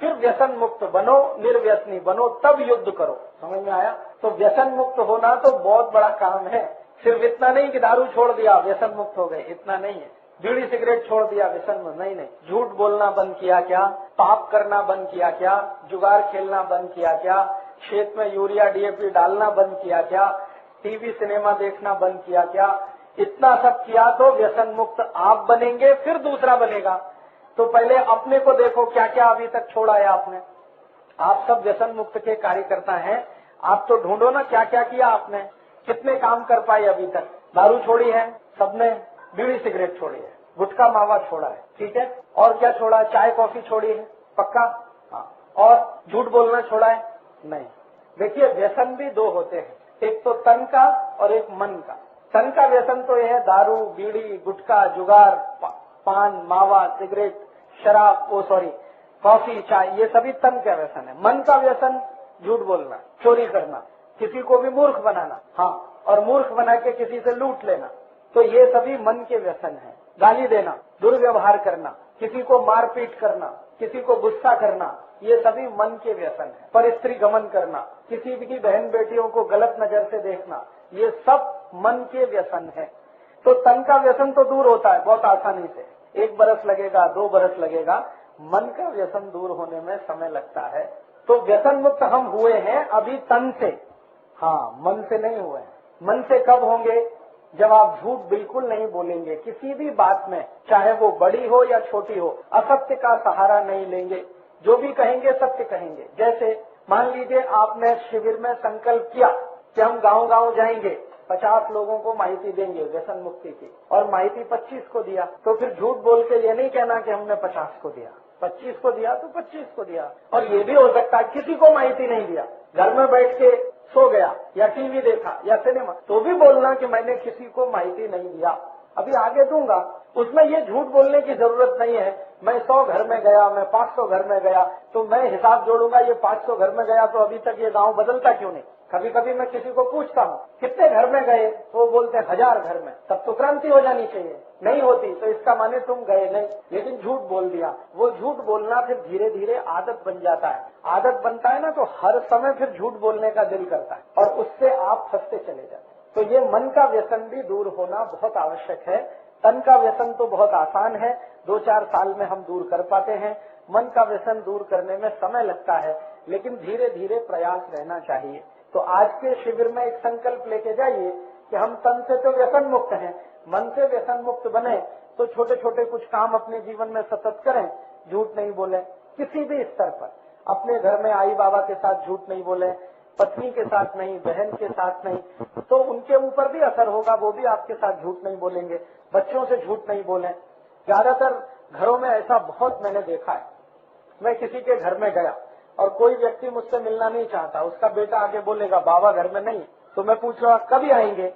फिर व्यसन मुक्त बनो, निर्व्यसनी बनो, तब युद्ध करो। समझ में आया? तो व्यसन मुक्त होना तो बहुत बड़ा काम है। सिर्फ इतना नहीं कि दारू छोड़ दिया व्यसन मुक्त हो गए, इतना नहीं है। बीड़ी सिगरेट छोड़ दिया व्यसन मुक्त नहीं। झूठ बोलना बंद किया क्या? पाप करना बंद किया क्या? जुगाड़ खेलना बंद किया क्या? खेत में यूरिया डीएपी डालना बंद किया क्या? टीवी सिनेमा देखना बंद किया क्या? इतना सब किया तो व्यसन मुक्त आप बनेंगे, फिर दूसरा बनेगा। तो पहले अपने को देखो, क्या क्या अभी तक छोड़ा है आपने। आप सब व्यसन मुक्त के कार्यकर्ता हैं, आप तो ढूंढो ना क्या क्या किया आपने, कितने काम कर पाए अभी तक। दारू छोड़ी है सबने, बीड़ी सिगरेट छोड़ी है, गुटखा मावा छोड़ा है, ठीक है, और क्या छोड़ा? चाय कॉफी छोड़ी है, पक्का? हाँ। और झूठ बोलना छोड़ा है? नहीं। देखिए, व्यसन भी 2 होते हैं, एक तो तन का और एक मन का। तन का व्यसन तो यह है दारू, बीड़ी, गुटखा, जुगार, पान, मावा, सिगरेट, शराब, कॉफी, चाय, ये सभी तन का व्यसन है। मन का व्यसन झूठ बोलना, चोरी करना, किसी को भी मूर्ख बनाना, हाँ, और मूर्ख बना के किसी से लूट लेना, तो ये सभी मन के व्यसन है। गाली देना, दुर्व्यवहार करना, किसी को मारपीट करना, किसी को गुस्सा करना, ये सभी मन के व्यसन है। पर स्त्री गमन करना, किसी की बहन बेटियों को गलत नजर से देखना, ये सब मन के व्यसन है। तो तन का व्यसन तो दूर होता है बहुत आसानी से, 1 बरस लगेगा, 2 बरस लगेगा। मन का व्यसन दूर होने में समय लगता है। तो व्यसन मुक्त हम हुए हैं अभी तन से, हाँ, मन से नहीं हुए हैं। मन से कब होंगे? जब आप झूठ बिल्कुल नहीं बोलेंगे किसी भी बात में, चाहे वो बड़ी हो या छोटी हो। असत्य का सहारा नहीं लेंगे, जो भी कहेंगे सत्य कहेंगे। जैसे मान लीजिए आपने शिविर में संकल्प किया कि हम गांव-गांव जाएंगे 50 लोगों को माहिती देंगे व्यसन मुक्ति की, और माहिती 25 को दिया, तो फिर झूठ बोल के ये नहीं कहना कि हमने 50 को दिया, 25 को दिया तो 25 को दिया। और ये भी हो सकता है किसी को माहिती नहीं दिया, घर में बैठ के सो गया या टीवी देखा या सिनेमा, तो भी बोलना कि मैंने किसी को माहिती नहीं दिया, अभी आगे दूंगा। उसमें ये झूठ बोलने की जरूरत नहीं है। मैं 100 घर में गया, मैं 500 घर में गया, तो मैं हिसाब जोड़ूंगा ये 500 घर में गया तो अभी तक ये गांव बदलता क्यों नहीं। कभी कभी मैं किसी को पूछता हूँ कितने घर में गए, तो वो बोलते हैं 1000 घर में, तब तो क्रांति हो जानी चाहिए, नहीं होती तो इसका माने तुम गए नहीं, लेकिन झूठ बोल दिया। वो झूठ बोलना फिर धीरे धीरे आदत बन जाता है। आदत बनता है ना, तो हर समय फिर झूठ बोलने का दिल करता है और उससे आप फंसते चले जाते हैं। तो ये मन का व्यसन भी दूर होना बहुत आवश्यक है। तन का व्यसन तो बहुत आसान है, 2-4 साल में हम दूर कर पाते हैं। मन का व्यसन दूर करने में समय लगता है, लेकिन धीरे धीरे प्रयास रहना चाहिए। तो आज के शिविर में एक संकल्प लेके जाइए कि हम तन से तो व्यसन मुक्त हैं, मन से व्यसन मुक्त बने, तो छोटे छोटे कुछ काम अपने जीवन में सतत करें, झूठ नहीं बोले, किसी भी स्तर पर। अपने घर में आई बाबा के साथ झूठ नहीं बोले, पत्नी के साथ नहीं, बहन के साथ नहीं, तो उनके ऊपर भी असर होगा, वो भी आपके साथ झूठ नहीं बोलेंगे। बच्चों से झूठ नहीं बोलें। ज्यादातर घरों में ऐसा बहुत मैंने देखा है। मैं किसी के घर में गया और कोई व्यक्ति मुझसे मिलना नहीं चाहता, उसका बेटा आगे बोलेगा बाबा घर में नहीं, तो मैं पूछ रहा कभी आएंगे,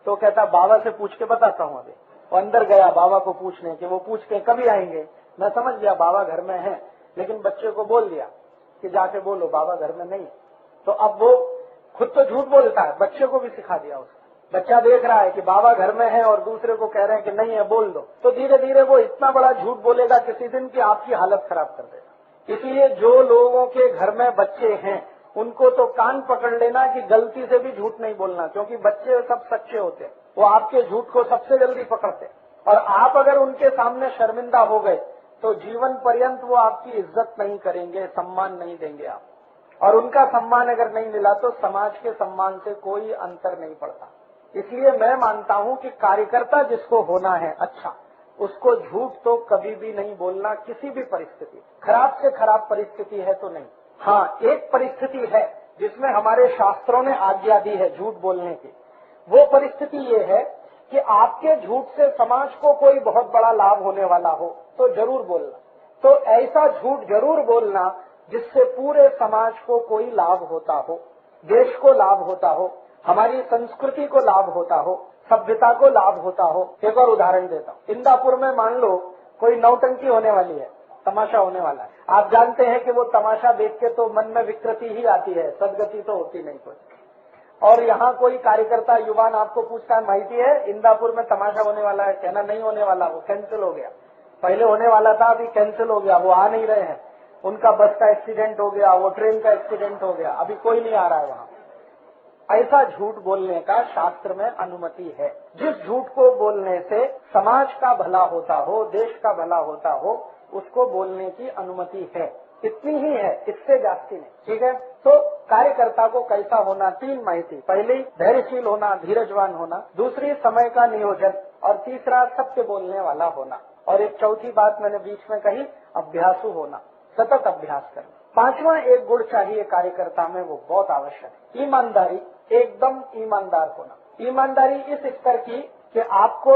तो कहता बाबा से पूछ के बताता हूँ अभी। वो अंदर गया बाबा को पूछने के, वो पूछ के कभी आएंगे। मैं समझ गया बाबा घर में है, लेकिन बच्चे को बोल दिया कि जाके बोलो बाबा घर में नहीं। तो अब वो खुद तो झूठ बोलता है, बच्चे को भी सिखा दिया उसने। बच्चा देख रहा है कि बाबा घर में है और दूसरे को कह रहे हैं कि नहीं है, बोल दो, तो धीरे धीरे वो इतना बड़ा झूठ बोलेगा किसी दिन कि आपकी हालत खराब कर देगा। इसलिए जो लोगों के घर में बच्चे हैं उनको तो कान पकड़ लेना कि गलती से भी झूठ नहीं बोलना, क्योंकि बच्चे सब सच्चे होते हैं, वो आपके झूठ को सबसे जल्दी पकड़ते। और आप अगर उनके सामने शर्मिंदा हो गए तो जीवन पर्यंत वो आपकी इज्जत नहीं करेंगे, सम्मान नहीं देंगे आप। और उनका सम्मान अगर नहीं मिला तो समाज के सम्मान से कोई अंतर नहीं पड़ता। इसलिए मैं मानता हूं कि कार्यकर्ता जिसको होना है अच्छा, उसको झूठ तो कभी भी नहीं बोलना, किसी भी परिस्थिति, खराब से खराब परिस्थिति है तो नहीं। हाँ, एक परिस्थिति है जिसमें हमारे शास्त्रों ने आज्ञा दी है झूठ बोलने की। वो परिस्थिति ये है कि आपके झूठ से समाज को कोई बहुत बड़ा लाभ होने वाला हो तो जरूर बोलना। तो ऐसा झूठ जरूर बोलना जिससे पूरे समाज को कोई लाभ होता हो, देश को लाभ होता हो, हमारी संस्कृति को लाभ होता हो, सभ्यता को लाभ होता हो। एक और उदाहरण देता हूँ। इंदापुर में मान लो कोई नौटंकी होने वाली है, तमाशा होने वाला है। आप जानते हैं कि वो तमाशा देख के तो मन में विकृति ही आती है, सदगति तो होती नहीं कोई। और यहाँ कोई कार्यकर्ता युवान आपको पूछता है माहिती है इंदापुर में तमाशा होने वाला है, कहना नहीं होने वाला, वो कैंसिल हो गया। पहले होने वाला था, अभी कैंसिल हो गया, वो आ नहीं रहे हैं, उनका बस का एक्सीडेंट हो गया, वो ट्रेन का एक्सीडेंट हो गया, अभी कोई नहीं आ रहा है वहाँ। ऐसा झूठ बोलने का शास्त्र में अनुमति है। जिस झूठ को बोलने से समाज का भला होता हो, देश का भला होता हो, उसको बोलने की अनुमति है। इतनी ही है, इससे जास्ती नहीं। ठीक है, तो कार्यकर्ता को कैसा होना, 3 माहिती। पहली धैर्यशील होना, धीरजवान होना, दूसरी समय का नियोजन, और तीसरा सत्य बोलने वाला होना। और एक चौथी बात मैंने बीच में कही, अभ्यासु होना, सतत अभ्यास करना। 5वां एक गुण चाहिए कार्यकर्ता में, वो बहुत आवश्यक है, ईमानदारी। एकदम ईमानदार होना। ईमानदारी इस स्तर की कि आपको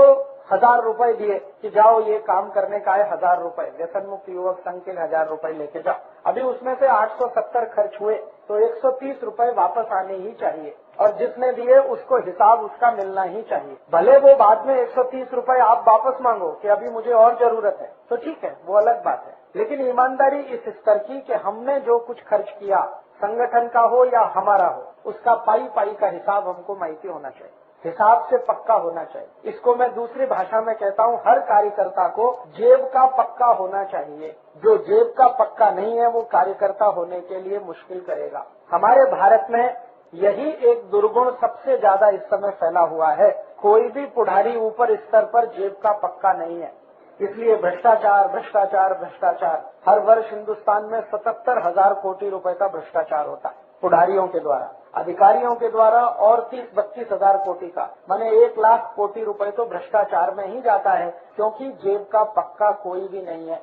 1000 रुपए दिए कि जाओ ये काम करने का है, 1000 रुपए, व्यसन मुक्त युवक संघ के 1000 रुपए लेके जाओ। अभी उसमें से 870 खर्च हुए तो 130 रुपए वापस आने ही चाहिए, और जिसने दिए उसको हिसाब उसका मिलना ही चाहिए। भले वो बाद में 130 रुपए आप वापस मांगो कि अभी मुझे और जरूरत है, तो ठीक है, वो अलग बात है। लेकिन ईमानदारी इस स्तर की कि हमने जो कुछ खर्च किया, संगठन का हो या हमारा हो, उसका पाई पाई का हिसाब हमको माहिती होना चाहिए, हिसाब से पक्का होना चाहिए। इसको मैं दूसरी भाषा में कहता हूँ, हर कार्यकर्ता को जेब का पक्का होना चाहिए। जो जेब का पक्का नहीं है वो कार्यकर्ता होने के लिए मुश्किल करेगा। हमारे भारत में यही एक दुर्गुण सबसे ज्यादा इस समय फैला हुआ है। कोई भी पुढ़ारी ऊपर स्तर पर जेब का पक्का नहीं है, इसलिए भ्रष्टाचार भ्रष्टाचार भ्रष्टाचार। हर वर्ष हिंदुस्तान में 77,000 कोटी रुपए का भ्रष्टाचार होता है, पुढ़ारियों के द्वारा, अधिकारियों के द्वारा, और 30-32 हजार कोटी का, माने 1 लाख कोटी रुपए तो भ्रष्टाचार में ही जाता है, क्योंकि जेब का पक्का कोई भी नहीं है।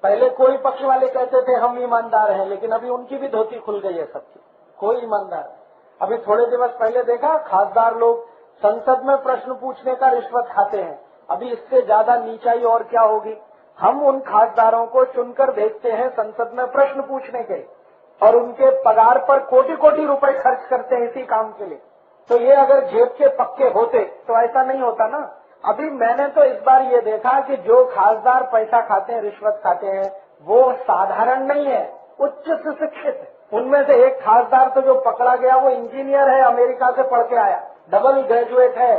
पहले कोई पक्ष वाले कहते थे हम ईमानदार हैं, लेकिन अभी उनकी भी धोती खुल गई है सबकी, कोई ईमानदार। अभी थोड़े दिवस पहले देखा, खासदार लोग संसद में प्रश्न पूछने का रिश्वत खाते हैं। अभी इससे ज्यादा नीचाई और क्या होगी। हम उन खासदारों को चुनकर भेजते हैं संसद में प्रश्न पूछने के, और उनके पगार पर कोटि कोटि रुपए खर्च करते हैं इसी काम के लिए। तो ये अगर जेब के पक्के होते तो ऐसा नहीं होता ना। अभी मैंने तो इस बार ये देखा कि जो खासदार पैसा खाते हैं, रिश्वत खाते हैं, वो साधारण नहीं है, उच्च सुशिक्षित है। उनमें से एक खासदार तो जो पकड़ा गया वो इंजीनियर है, अमेरिका से पढ़ के आया, डबल ग्रेजुएट है,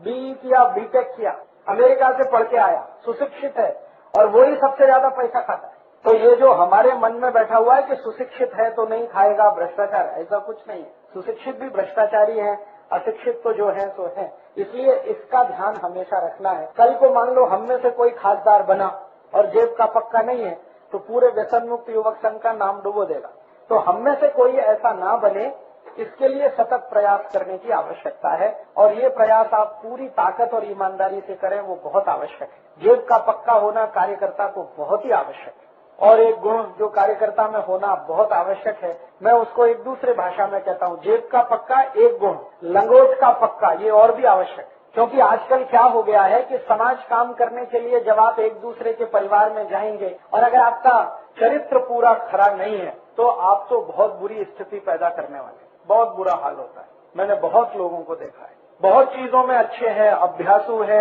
बीई किया, बीटेक किया, अमेरिका से पढ़ के आया, सुशिक्षित है, और वही सबसे ज्यादा पैसा खाता है। तो ये जो हमारे मन में बैठा हुआ है कि सुशिक्षित है तो नहीं खाएगा भ्रष्टाचार, ऐसा कुछ नहीं है। सुशिक्षित भी भ्रष्टाचारी है, अशिक्षित तो जो है सो है। इसलिए इसका ध्यान हमेशा रखना है। कल को मान लो हम में से कोई खासदार बना और जेब का पक्का नहीं है तो पूरे व्यसन मुक्त युवक संघ का नाम डुबो देगा। तो हम में से कोई ऐसा ना बने, इसके लिए सतत प्रयास करने की आवश्यकता है, और ये प्रयास आप पूरी ताकत और ईमानदारी से करें, वो बहुत आवश्यक है। जेब का पक्का होना कार्यकर्ता को बहुत ही आवश्यक है। और एक गुण जो कार्यकर्ता में होना बहुत आवश्यक है, मैं उसको एक दूसरे भाषा में कहता हूँ, जेब का पक्का एक गुण, लंगोट का पक्का ये और भी आवश्यक है। क्योंकि आजकल क्या हो गया है कि समाज काम करने के लिए जब आप एक दूसरे के परिवार में जाएंगे और अगर आपका चरित्र पूरा खरा नहीं है तो आप तो बहुत बुरी स्थिति पैदा करने वाले, बहुत बुरा हाल होता है। मैंने बहुत लोगों को देखा है, बहुत चीजों में अच्छे हैं, अभ्यासु है,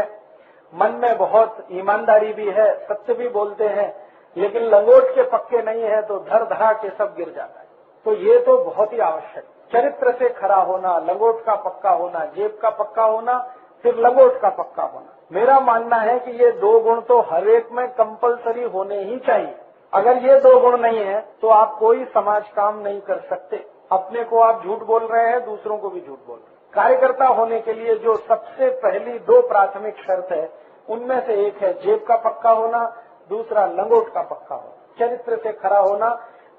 मन में बहुत ईमानदारी भी है, सत्य भी बोलते हैं, लेकिन लंगोट के पक्के नहीं है तो धर धरा के सब गिर जाता है। तो ये तो बहुत ही आवश्यक, चरित्र से खरा होना, लंगोट का पक्का होना, जेब का पक्का होना, फिर लंगोट का पक्का होना। मेरा मानना है कि ये दो गुण तो हर एक में कंपलसरी होने ही चाहिए। अगर ये दो गुण नहीं है तो आप कोई समाज काम नहीं कर सकते। अपने को आप झूठ बोल रहे हैं, दूसरों को भी झूठ बोल रहे हैं। कार्यकर्ता होने के लिए जो सबसे पहली दो प्राथमिक शर्त है, उनमें से एक है जेब का पक्का होना, दूसरा लंगोट का पक्का होना, चरित्र से खरा होना।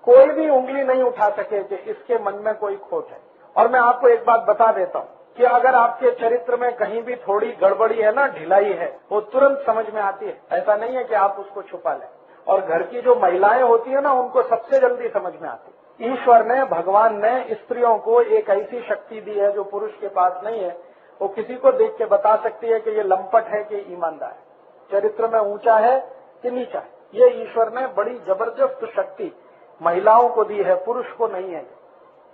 कोई भी उंगली नहीं उठा सके कि इसके मन में कोई खोट है। और मैं आपको एक बात बता देता हूँ कि अगर आपके चरित्र में कहीं भी थोड़ी गड़बड़ी है ना, ढिलाई है, वो तुरंत समझ में आती है। ऐसा नहीं है कि आप उसको छुपा लें। और घर की जो महिलाएं होती है ना, उनको सबसे जल्दी समझ में आती है। ईश्वर ने, भगवान ने स्त्रियों को एक ऐसी शक्ति दी है जो पुरुष के पास नहीं है। वो किसी को देख के बता सकती है कि ये लंपट है कि ईमानदार है, चरित्र में ऊंचा है कि नीचा है। ये ईश्वर ने बड़ी जबरदस्त शक्ति महिलाओं को दी है, पुरुष को नहीं है।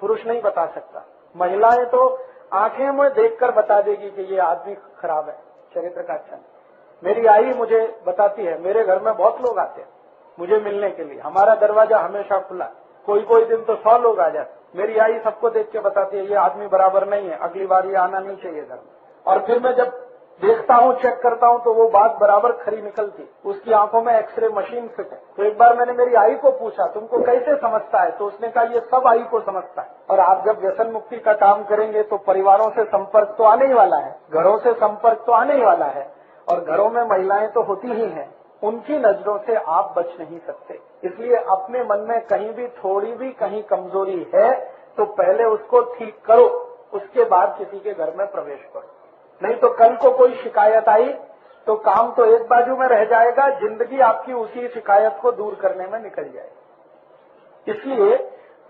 पुरुष नहीं बता सकता। महिलाएं तो आंखें में देखकर बता देगी कि ये आदमी खराब है, चरित्र का अच्छा नहीं। मेरी आई मुझे बताती है, मेरे घर में बहुत लोग आते हैं मुझे मिलने के लिए, हमारा दरवाजा हमेशा खुला, कोई कोई दिन तो 100 लोग आ जाते। मेरी आई सबको देख के बताती है ये आदमी बराबर नहीं है, अगली बार ये आना नहीं चाहिए घर में। और फिर मैं जब देखता हूँ, चेक करता हूँ तो वो बात बराबर खरी निकलती। उसकी आंखों में एक्सरे मशीन फिट है। तो एक बार मैंने मेरी आई को पूछा तुमको कैसे समझता है, तो उसने कहा ये सब आई को समझता है। और आप जब व्यसन मुक्ति का काम करेंगे तो परिवारों से संपर्क तो आने ही वाला है, घरों से संपर्क तो आने ही वाला है, और घरों में महिलाएं तो होती ही हैं, उनकी नजरों से आप बच नहीं सकते। इसलिए अपने मन में कहीं भी थोड़ी भी कहीं कमजोरी है तो पहले उसको ठीक करो, उसके बाद किसी के घर में प्रवेश करो। नहीं तो कल को कोई शिकायत आई तो काम तो एक बाजू में रह जाएगा, जिंदगी आपकी उसी शिकायत को दूर करने में निकल जाएगी। इसलिए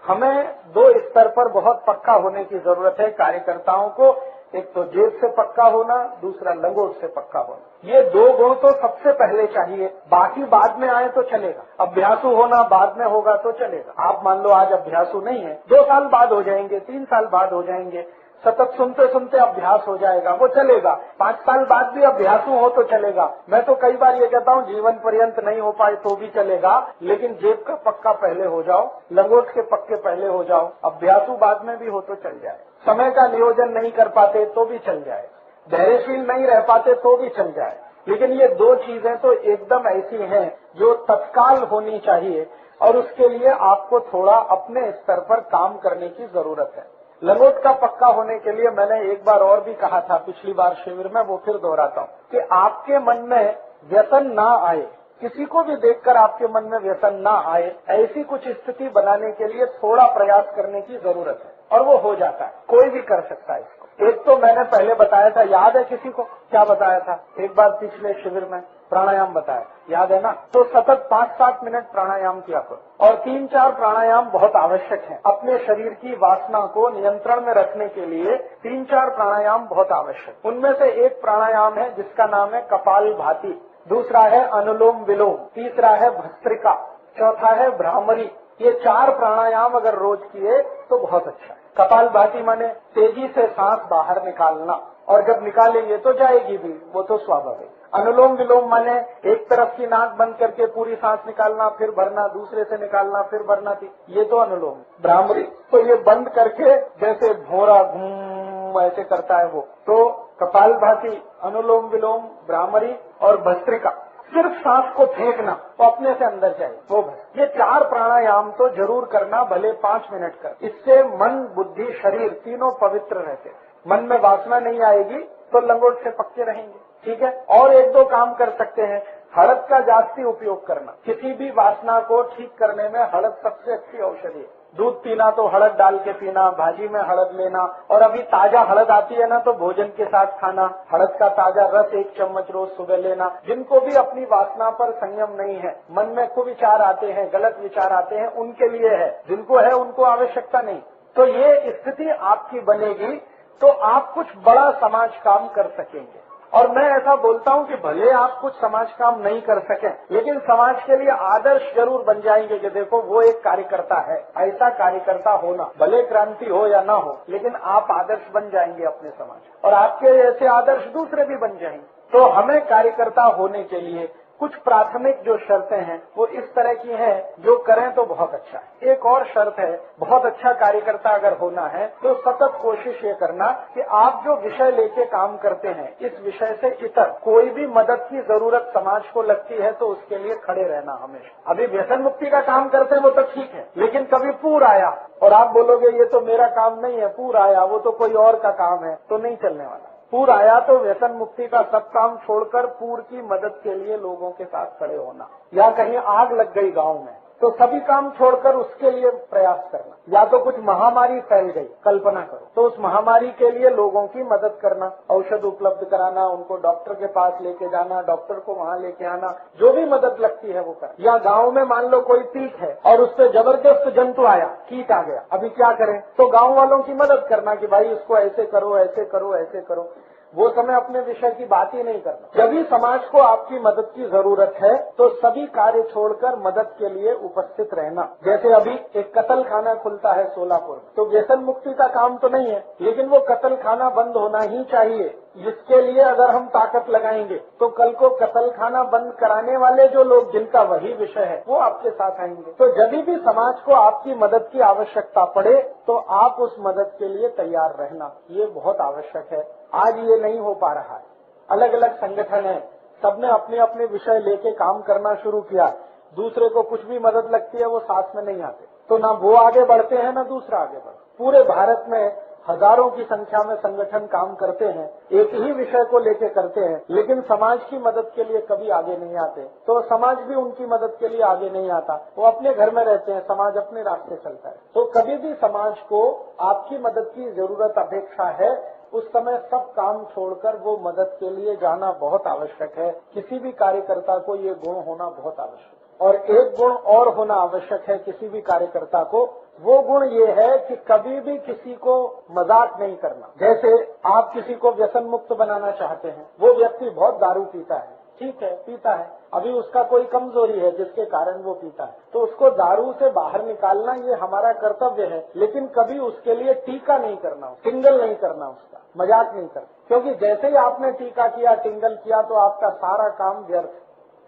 हमें दो स्तर पर बहुत पक्का होने की जरूरत है कार्यकर्ताओं को। एक तो जेब से पक्का होना, दूसरा लंगोट से पक्का होना। ये दो गुण तो सबसे पहले चाहिए, बाकी बाद में आए तो चलेगा। अभ्यासु होना बाद में होगा तो चलेगा। आप मान लो आज अभ्यासु नहीं है, 2 साल बाद हो जाएंगे, 3 साल बाद हो जाएंगे, सतत सुनते सुनते अभ्यास हो जाएगा, वो चलेगा। 5 साल बाद भी अभ्यासु हो तो चलेगा। मैं तो कई बार ये कहता हूँ जीवन पर्यंत नहीं हो पाए तो भी चलेगा, लेकिन जेब का पक्का पहले हो जाओ, लंगोट के पक्के पहले हो जाओ, अभ्यासु बाद में भी हो तो चल जाए। समय का नियोजन नहीं कर पाते तो भी चल जाए, धैर्यशील नहीं रह पाते तो भी चल जाए। लेकिन ये दो चीजें तो एकदम ऐसी हैं जो तत्काल होनी चाहिए, और उसके लिए आपको थोड़ा अपने स्तर पर काम करने की जरूरत है। लंगोट का पक्का होने के लिए मैंने एक बार और भी कहा था पिछली बार शिविर में, वो फिर दोहराता हूँ कि आपके मन में व्यसन ना आए, किसी को भी देखकर आपके मन में व्यसन ना आए, ऐसी कुछ स्थिति बनाने के लिए थोड़ा प्रयास करने की जरूरत है। और वो हो जाता है, कोई भी कर सकता है इसको। एक तो मैंने पहले बताया था, याद है किसी को? क्या बताया था एक बार पिछले शिविर में? प्राणायाम बताया, याद है ना? तो सतत 5-7 मिनट प्राणायाम किया करो, और 3-4 प्राणायाम बहुत आवश्यक है। अपने शरीर की वासना को नियंत्रण में रखने के लिए 3-4 प्राणायाम बहुत आवश्यक। उनमें से एक प्राणायाम है जिसका नाम है कपालभाति, दूसरा है अनुलोम विलोम, तीसरा है भस्त्रिका, चौथा है भ्रामरी। ये 4 प्राणायाम अगर रोज किए तो बहुत अच्छा है। कपालभाति माने तेजी से सांस बाहर निकालना, और जब निकालेंगे तो जाएगी भी, वो तो स्वाभाविक। अनुलोम विलोम माने एक तरफ की नाक बंद करके पूरी सांस निकालना, फिर भरना, दूसरे से निकालना, फिर भरना थी, ये तो अनुलोम। भ्रामरी तो ये बंद करके जैसे भोरा घूम ऐसे करता है वो। तो कपालभाति, अनुलोम विलोम, भ्रामरी और भस्त्रिका, सिर्फ सांस को फेंकना तो अपने से अंदर जाए, वो बस। ये 4 प्राणायाम तो जरूर करना, भले 5 मिनट कर। इससे मन, बुद्धि, शरीर तीनों पवित्र रहते। मन में वासना नहीं आएगी तो लंगोट से पक्के रहेंगे, ठीक है। और 1-2 काम कर सकते हैं। हळद का जास्ती उपयोग करना, किसी भी वासना को ठीक करने में हळद सबसे अच्छी औषधि है। दूध पीना तो हळद डाल के पीना, भाजी में हळद लेना, और अभी ताजा हळद आती है ना तो भोजन के साथ खाना। हळद का ताजा रस 1 चम्मच रोज सुबह लेना। जिनको भी अपनी वासना पर संयम नहीं है, मन में कुविचार आते हैं, गलत विचार आते हैं, उनके लिए है। जिनको है उनको आवश्यकता नहीं। तो ये स्थिति आपकी बनेगी तो आप कुछ बड़ा समाज काम कर सकेंगे। और मैं ऐसा बोलता हूं कि भले आप कुछ समाज काम नहीं कर सकें, लेकिन समाज के लिए आदर्श जरूर बन जाएंगे कि देखो वो एक कार्यकर्ता है। ऐसा कार्यकर्ता होना, भले क्रांति हो या ना हो, लेकिन आप आदर्श बन जाएंगे अपने समाज, और आपके ऐसे आदर्श दूसरे भी बन जाएंगे। तो हमें कार्यकर्ता होने के लिए कुछ प्राथमिक जो शर्तें हैं वो इस तरह की हैं, जो करें तो बहुत अच्छा है। एक और शर्त है, बहुत अच्छा कार्यकर्ता अगर होना है तो सतत कोशिश ये करना कि आप जो विषय लेके काम करते हैं, इस विषय से इतर कोई भी मदद की जरूरत समाज को लगती है तो उसके लिए खड़े रहना हमेशा। अभी व्यसन मुक्ति का काम करते हैं वो तो ठीक है, लेकिन कभी पूर आया और आप बोलोगे ये तो मेरा काम नहीं है, पूर आया वो तो कोई और का काम है, तो नहीं चलने वाला। पूर आया तो व्यसन मुक्ति का सब काम छोड़कर पूर की मदद के लिए लोगों के साथ खड़े होना, या कहीं आग लग गई गांव में तो सभी काम छोड़कर उसके लिए प्रयास करना, या तो कुछ महामारी फैल गई, कल्पना करो, तो उस महामारी के लिए लोगों की मदद करना, औषध उपलब्ध कराना, उनको डॉक्टर के पास लेके जाना, डॉक्टर को वहां लेके आना, जो भी मदद लगती है वो करना। या गांव में मान लो कोई पीक है और उस पर जबरदस्त जंतु आया, कीट आ गया, अभी क्या करें, तो गांव वालों की मदद करना कि भाई इसको ऐसे करो, ऐसे करो, ऐसे करो। वो समय अपने विषय की बात ही नहीं करना। जब भी समाज को आपकी मदद की जरूरत है तो सभी कार्य छोड़कर मदद के लिए उपस्थित रहना। जैसे अभी एक कत्ल खाना खुलता है सोलापुर में, तो व्यसन मुक्ति का काम तो नहीं है, लेकिन वो कत्ल खाना बंद होना ही चाहिए। इसके लिए अगर हम ताकत लगाएंगे तो कल को कत्ल खाना बंद कराने वाले जो लोग, जिनका वही विषय है, वो आपके साथ आएंगे। तो जब भी समाज को आपकी मदद की आवश्यकता पड़े तो आप उस मदद के लिए तैयार रहना, ये बहुत आवश्यक है। आज ये नहीं हो पा रहा है। अलग अलग संगठन है, सबने अपने अपने विषय लेके काम करना शुरू किया, दूसरे को कुछ भी मदद लगती है वो साथ में नहीं आते, तो ना वो आगे बढ़ते हैं ना दूसरा आगे बढ़ता। पूरे भारत में हजारों की संख्या में संगठन काम करते हैं, एक ही विषय को लेके करते हैं, लेकिन समाज की मदद के लिए कभी आगे नहीं आते, तो समाज भी उनकी मदद के लिए आगे नहीं आता। वो अपने घर में रहते हैं, समाज अपने रास्ते चलता है। तो कभी भी समाज को आपकी मदद की जरूरत अपेक्षा है, उस समय सब काम छोड़कर वो मदद के लिए जाना बहुत आवश्यक है। किसी भी कार्यकर्ता को ये गुण होना बहुत आवश्यक है। और एक गुण और होना आवश्यक है किसी भी कार्यकर्ता को, वो गुण ये है कि कभी भी किसी को मजाक नहीं करना। जैसे आप किसी को व्यसन मुक्त बनाना चाहते हैं, वो व्यक्ति बहुत दारू पीता है, ठीक है पीता है, अभी उसका कोई कमजोरी है जिसके कारण वो पीता है, तो उसको दारू से बाहर निकालना ये हमारा कर्तव्य है, लेकिन कभी उसके लिए टीका नहीं करना, टिंगल नहीं करना, उसका मजाक नहीं करना, क्योंकि जैसे ही आपने टीका किया, टिंगल किया तो आपका सारा काम व्यर्थ।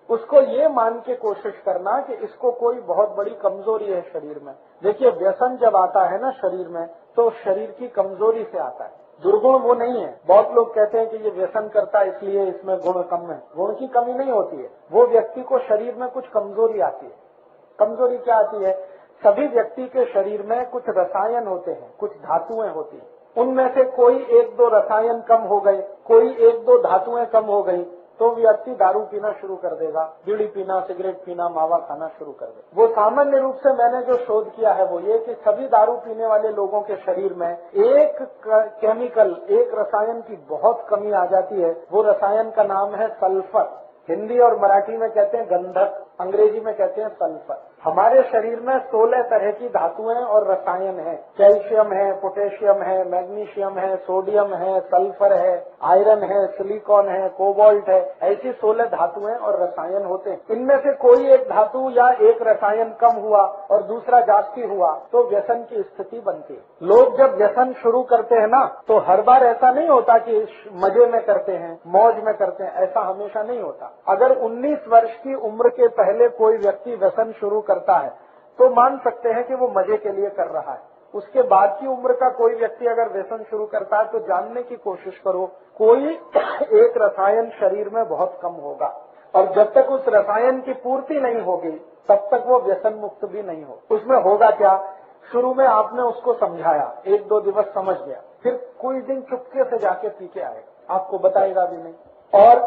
उसको ये मान के कोशिश करना कि इसको कोई बहुत बड़ी कमजोरी है शरीर में। देखिए व्यसन जब आता है ना शरीर में, तो शरीर की कमजोरी से आता है, दुर्गुण वो नहीं है। बहुत लोग कहते हैं कि ये व्यसन करता है इसलिए इसमें गुण कम है, गुण की कमी नहीं होती है, वो व्यक्ति को शरीर में कुछ कमजोरी आती है। कमजोरी क्या आती है? सभी व्यक्ति के शरीर में कुछ रसायन होते हैं, कुछ धातुएं होती हैं, उनमें से कोई 1-2 रसायन कम हो गए, कोई 1-2 धातुएं कम हो गई, तो व्यक्ति दारू पीना शुरू कर देगा, बीड़ी पीना, सिगरेट पीना, मावा खाना शुरू कर देगा। वो सामान्य रूप से मैंने जो शोध किया है वो ये कि सभी दारू पीने वाले लोगों के शरीर में एक केमिकल, एक रसायन की बहुत कमी आ जाती है। वो रसायन का नाम है सल्फर। हिंदी और मराठी में कहते हैं गंधक, अंग्रेजी में कहते हैं सल्फर। हमारे शरीर में 16 तरह की धातुएं और रसायन हैं। कैल्शियम है, पोटेशियम है, मैग्नीशियम है, सोडियम है, सल्फर है, आयरन है, सिलिकॉन है, कोबाल्ट है। ऐसी 16 धातुएं और रसायन होते हैं। इनमें से कोई एक धातु या एक रसायन कम हुआ और दूसरा जास्ती हुआ तो व्यसन की स्थिति बनती है। लोग जब व्यसन शुरू करते हैं ना, तो हर बार ऐसा नहीं होता कि मजे में करते हैं, मौज में करते हैं, ऐसा हमेशा नहीं होता। अगर 19 वर्ष की उम्र के पहले कोई व्यक्ति व्यसन शुरू करता है तो मान सकते हैं कि वो मजे के लिए कर रहा है। उसके बाद की उम्र का कोई व्यक्ति अगर व्यसन शुरू करता है तो जानने की कोशिश करो, कोई एक रसायन शरीर में बहुत कम होगा और जब तक उस रसायन की पूर्ति नहीं होगी तब तक वो व्यसन मुक्त भी नहीं हो। उसमें होगा क्या, शुरू में आपने उसको समझाया, 1-2 दिवस समझ गया, फिर कोई दिन चुपके से जाके पी के आएगा, आपको बताएगा भी नहीं। और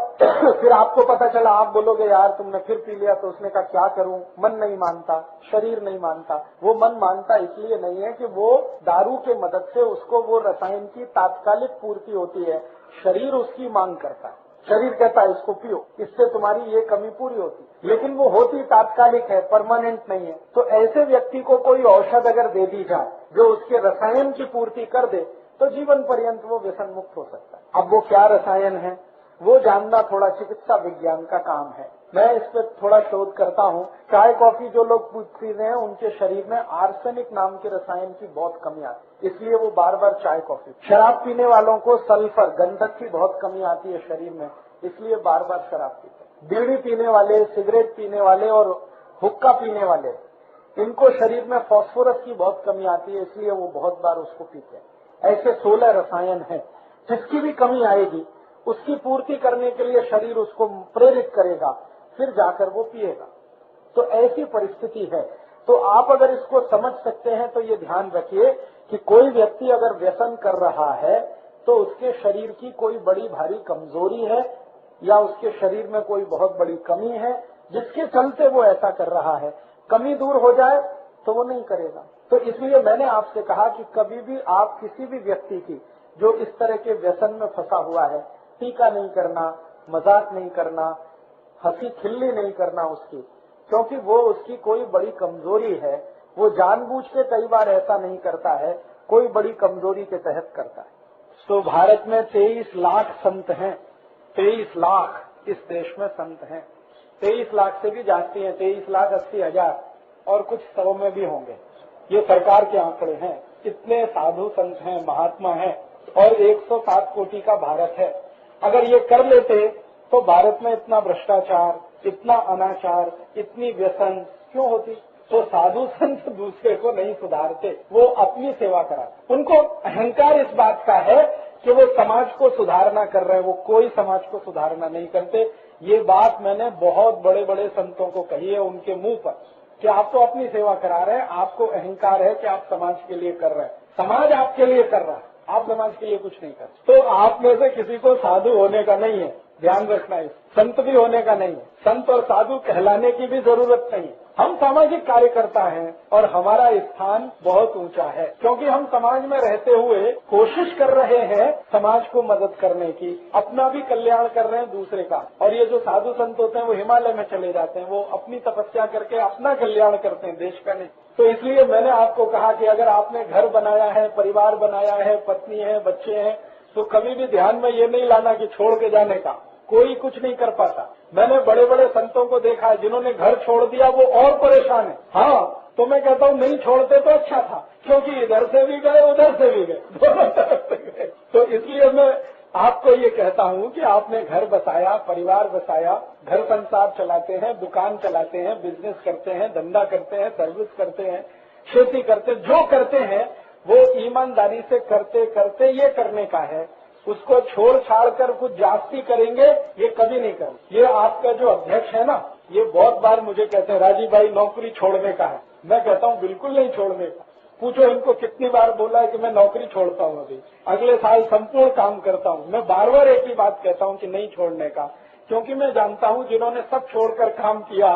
फिर आपको पता चला, आप बोलोगे यार तुमने फिर पी लिया, तो उसने कहा क्या करूं, मन नहीं मानता, शरीर नहीं मानता। वो मन मानता इसलिए नहीं है कि वो दारू के मदद से उसको वो रसायन की तात्कालिक पूर्ति होती है, शरीर उसकी मांग करता है। शरीर कहता है इसको पियो, इससे तुम्हारी ये कमी पूरी होती, लेकिन वो होती तात्कालिक है, परमानेंट नहीं है। तो ऐसे व्यक्ति को कोई औषध अगर दे दी जाए जो उसके रसायन की पूर्ति कर दे तो जीवन पर्यंत वो व्यसन मुक्त हो सकता है। अब वो क्या रसायन है वो जानना थोड़ा चिकित्सा विज्ञान का काम है। मैं इस पर थोड़ा शोध करता हूँ। चाय कॉफी जो लोग पी रहे हैं उनके शरीर में आर्सेनिक नाम के रसायन की बहुत कमी आती है, इसलिए वो बार बार चाय कॉफी। शराब पीने वालों को सल्फर, गंधक की बहुत कमी आती है शरीर में, इसलिए बार बार शराब पीते हैं। बीड़ी पीने वाले, सिगरेट पीने वाले और हुक्का पीने वाले, इनको शरीर में फास्फोरस की बहुत कमी आती है, इसलिए वो बहुत बार उसको पीते हैं। ऐसे 16 रसायन हैं, जिसकी भी कमी आएगी उसकी पूर्ति करने के लिए शरीर उसको प्रेरित करेगा, फिर जाकर वो पिएगा। तो ऐसी परिस्थिति है। तो आप अगर इसको समझ सकते हैं तो ये ध्यान रखिए कि कोई व्यक्ति अगर व्यसन कर रहा है तो उसके शरीर की कोई बड़ी भारी कमजोरी है या उसके शरीर में कोई बहुत बड़ी कमी है जिसके चलते वो ऐसा कर रहा है। कमी दूर हो जाए तो वो नहीं करेगा। तो इसलिए मैंने आपसे कहा कि कभी भी आप किसी भी व्यक्ति की जो इस तरह के व्यसन में फंसा हुआ है, टीका नहीं करना, मजाक नहीं करना, हंसी खिल्ली नहीं करना उसकी, क्योंकि वो उसकी कोई बड़ी कमजोरी है। वो जानबूझ के कई बार ऐसा नहीं करता है, कोई बड़ी कमजोरी के तहत करता है। तो भारत में 23 लाख संत हैं, 23 लाख इस देश में संत हैं। 23 लाख से भी जाती है, 23,80,000 और कुछ 100 में भी होंगे। ये सरकार के आंकड़े हैं। इतने साधु संत हैं, महात्मा हैं और 107 कोटि का भारत है। अगर ये कर लेते तो भारत में इतना भ्रष्टाचार, इतना अनाचार, इतनी व्यसन क्यों होती। तो साधु संत दूसरे को नहीं सुधारते, वो अपनी सेवा कराते। उनको अहंकार इस बात का है कि वो समाज को सुधारना कर रहे हैं, वो कोई समाज को सुधारना नहीं करते। ये बात मैंने बहुत बड़े बड़े संतों को कही है उनके मुंह पर कि आप तो अपनी सेवा करा रहे हैं, आपको अहंकार है कि आप समाज के लिए कर रहे हैं। समाज आपके लिए कर रहा है, आप समाज के लिए कुछ नहीं करते। तो आप में से किसी को साधु होने का नहीं है, ध्यान रखना है। संत भी होने का नहीं है, संत और साधु कहलाने की भी जरूरत नहीं है। हम सामाजिक कार्यकर्ता हैं और हमारा स्थान बहुत ऊंचा है, क्योंकि हम समाज में रहते हुए कोशिश कर रहे हैं समाज को मदद करने की, अपना भी कल्याण कर रहे हैं दूसरे का। और ये जो साधु संत होते हैं वो हिमालय में चले जाते हैं, वो अपनी तपस्या करके अपना कल्याण करते हैं, देश का नहीं। तो इसलिए मैंने आपको कहा कि अगर आपने घर बनाया है, परिवार बनाया है, पत्नी है, बच्चे हैं, तो कभी भी ध्यान में ये नहीं लाना कि छोड़ के जाने का। कोई कुछ नहीं कर पाता। मैंने बड़े बड़े संतों को देखा है जिन्होंने घर छोड़ दिया, वो और परेशान है। हाँ, तो मैं कहता हूँ नहीं छोड़ते तो अच्छा था, क्योंकि इधर से भी गए उधर से भी गए, दोनों तरफ से गए। तो इसलिए मैं आपको ये कहता हूँ कि आपने घर बसाया, परिवार बसाया, घर संसार चलाते हैं, दुकान चलाते हैं, बिजनेस करते हैं, धंधा करते हैं, सर्विस करते हैं, खेती करते, जो करते हैं वो ईमानदारी से करते करते ये करने का है। उसको छोड़ छाड़ कर कुछ जास्ती करेंगे ये कभी नहीं करेंगे। ये आपका जो अध्यक्ष है ना, ये बहुत बार मुझे कहते हैं राजीव भाई नौकरी छोड़ने का है। मैं कहता हूँ बिल्कुल नहीं छोड़ने का। पूछो इनको कितनी बार बोला है कि मैं नौकरी छोड़ता हूँ, अभी अगले साल संपूर्ण काम करता हूँ। मैं बार बार एक ही बात कहता हूँ कि नहीं छोड़ने का, क्योंकि मैं जानता हूं जिन्होंने सब छोड़कर काम किया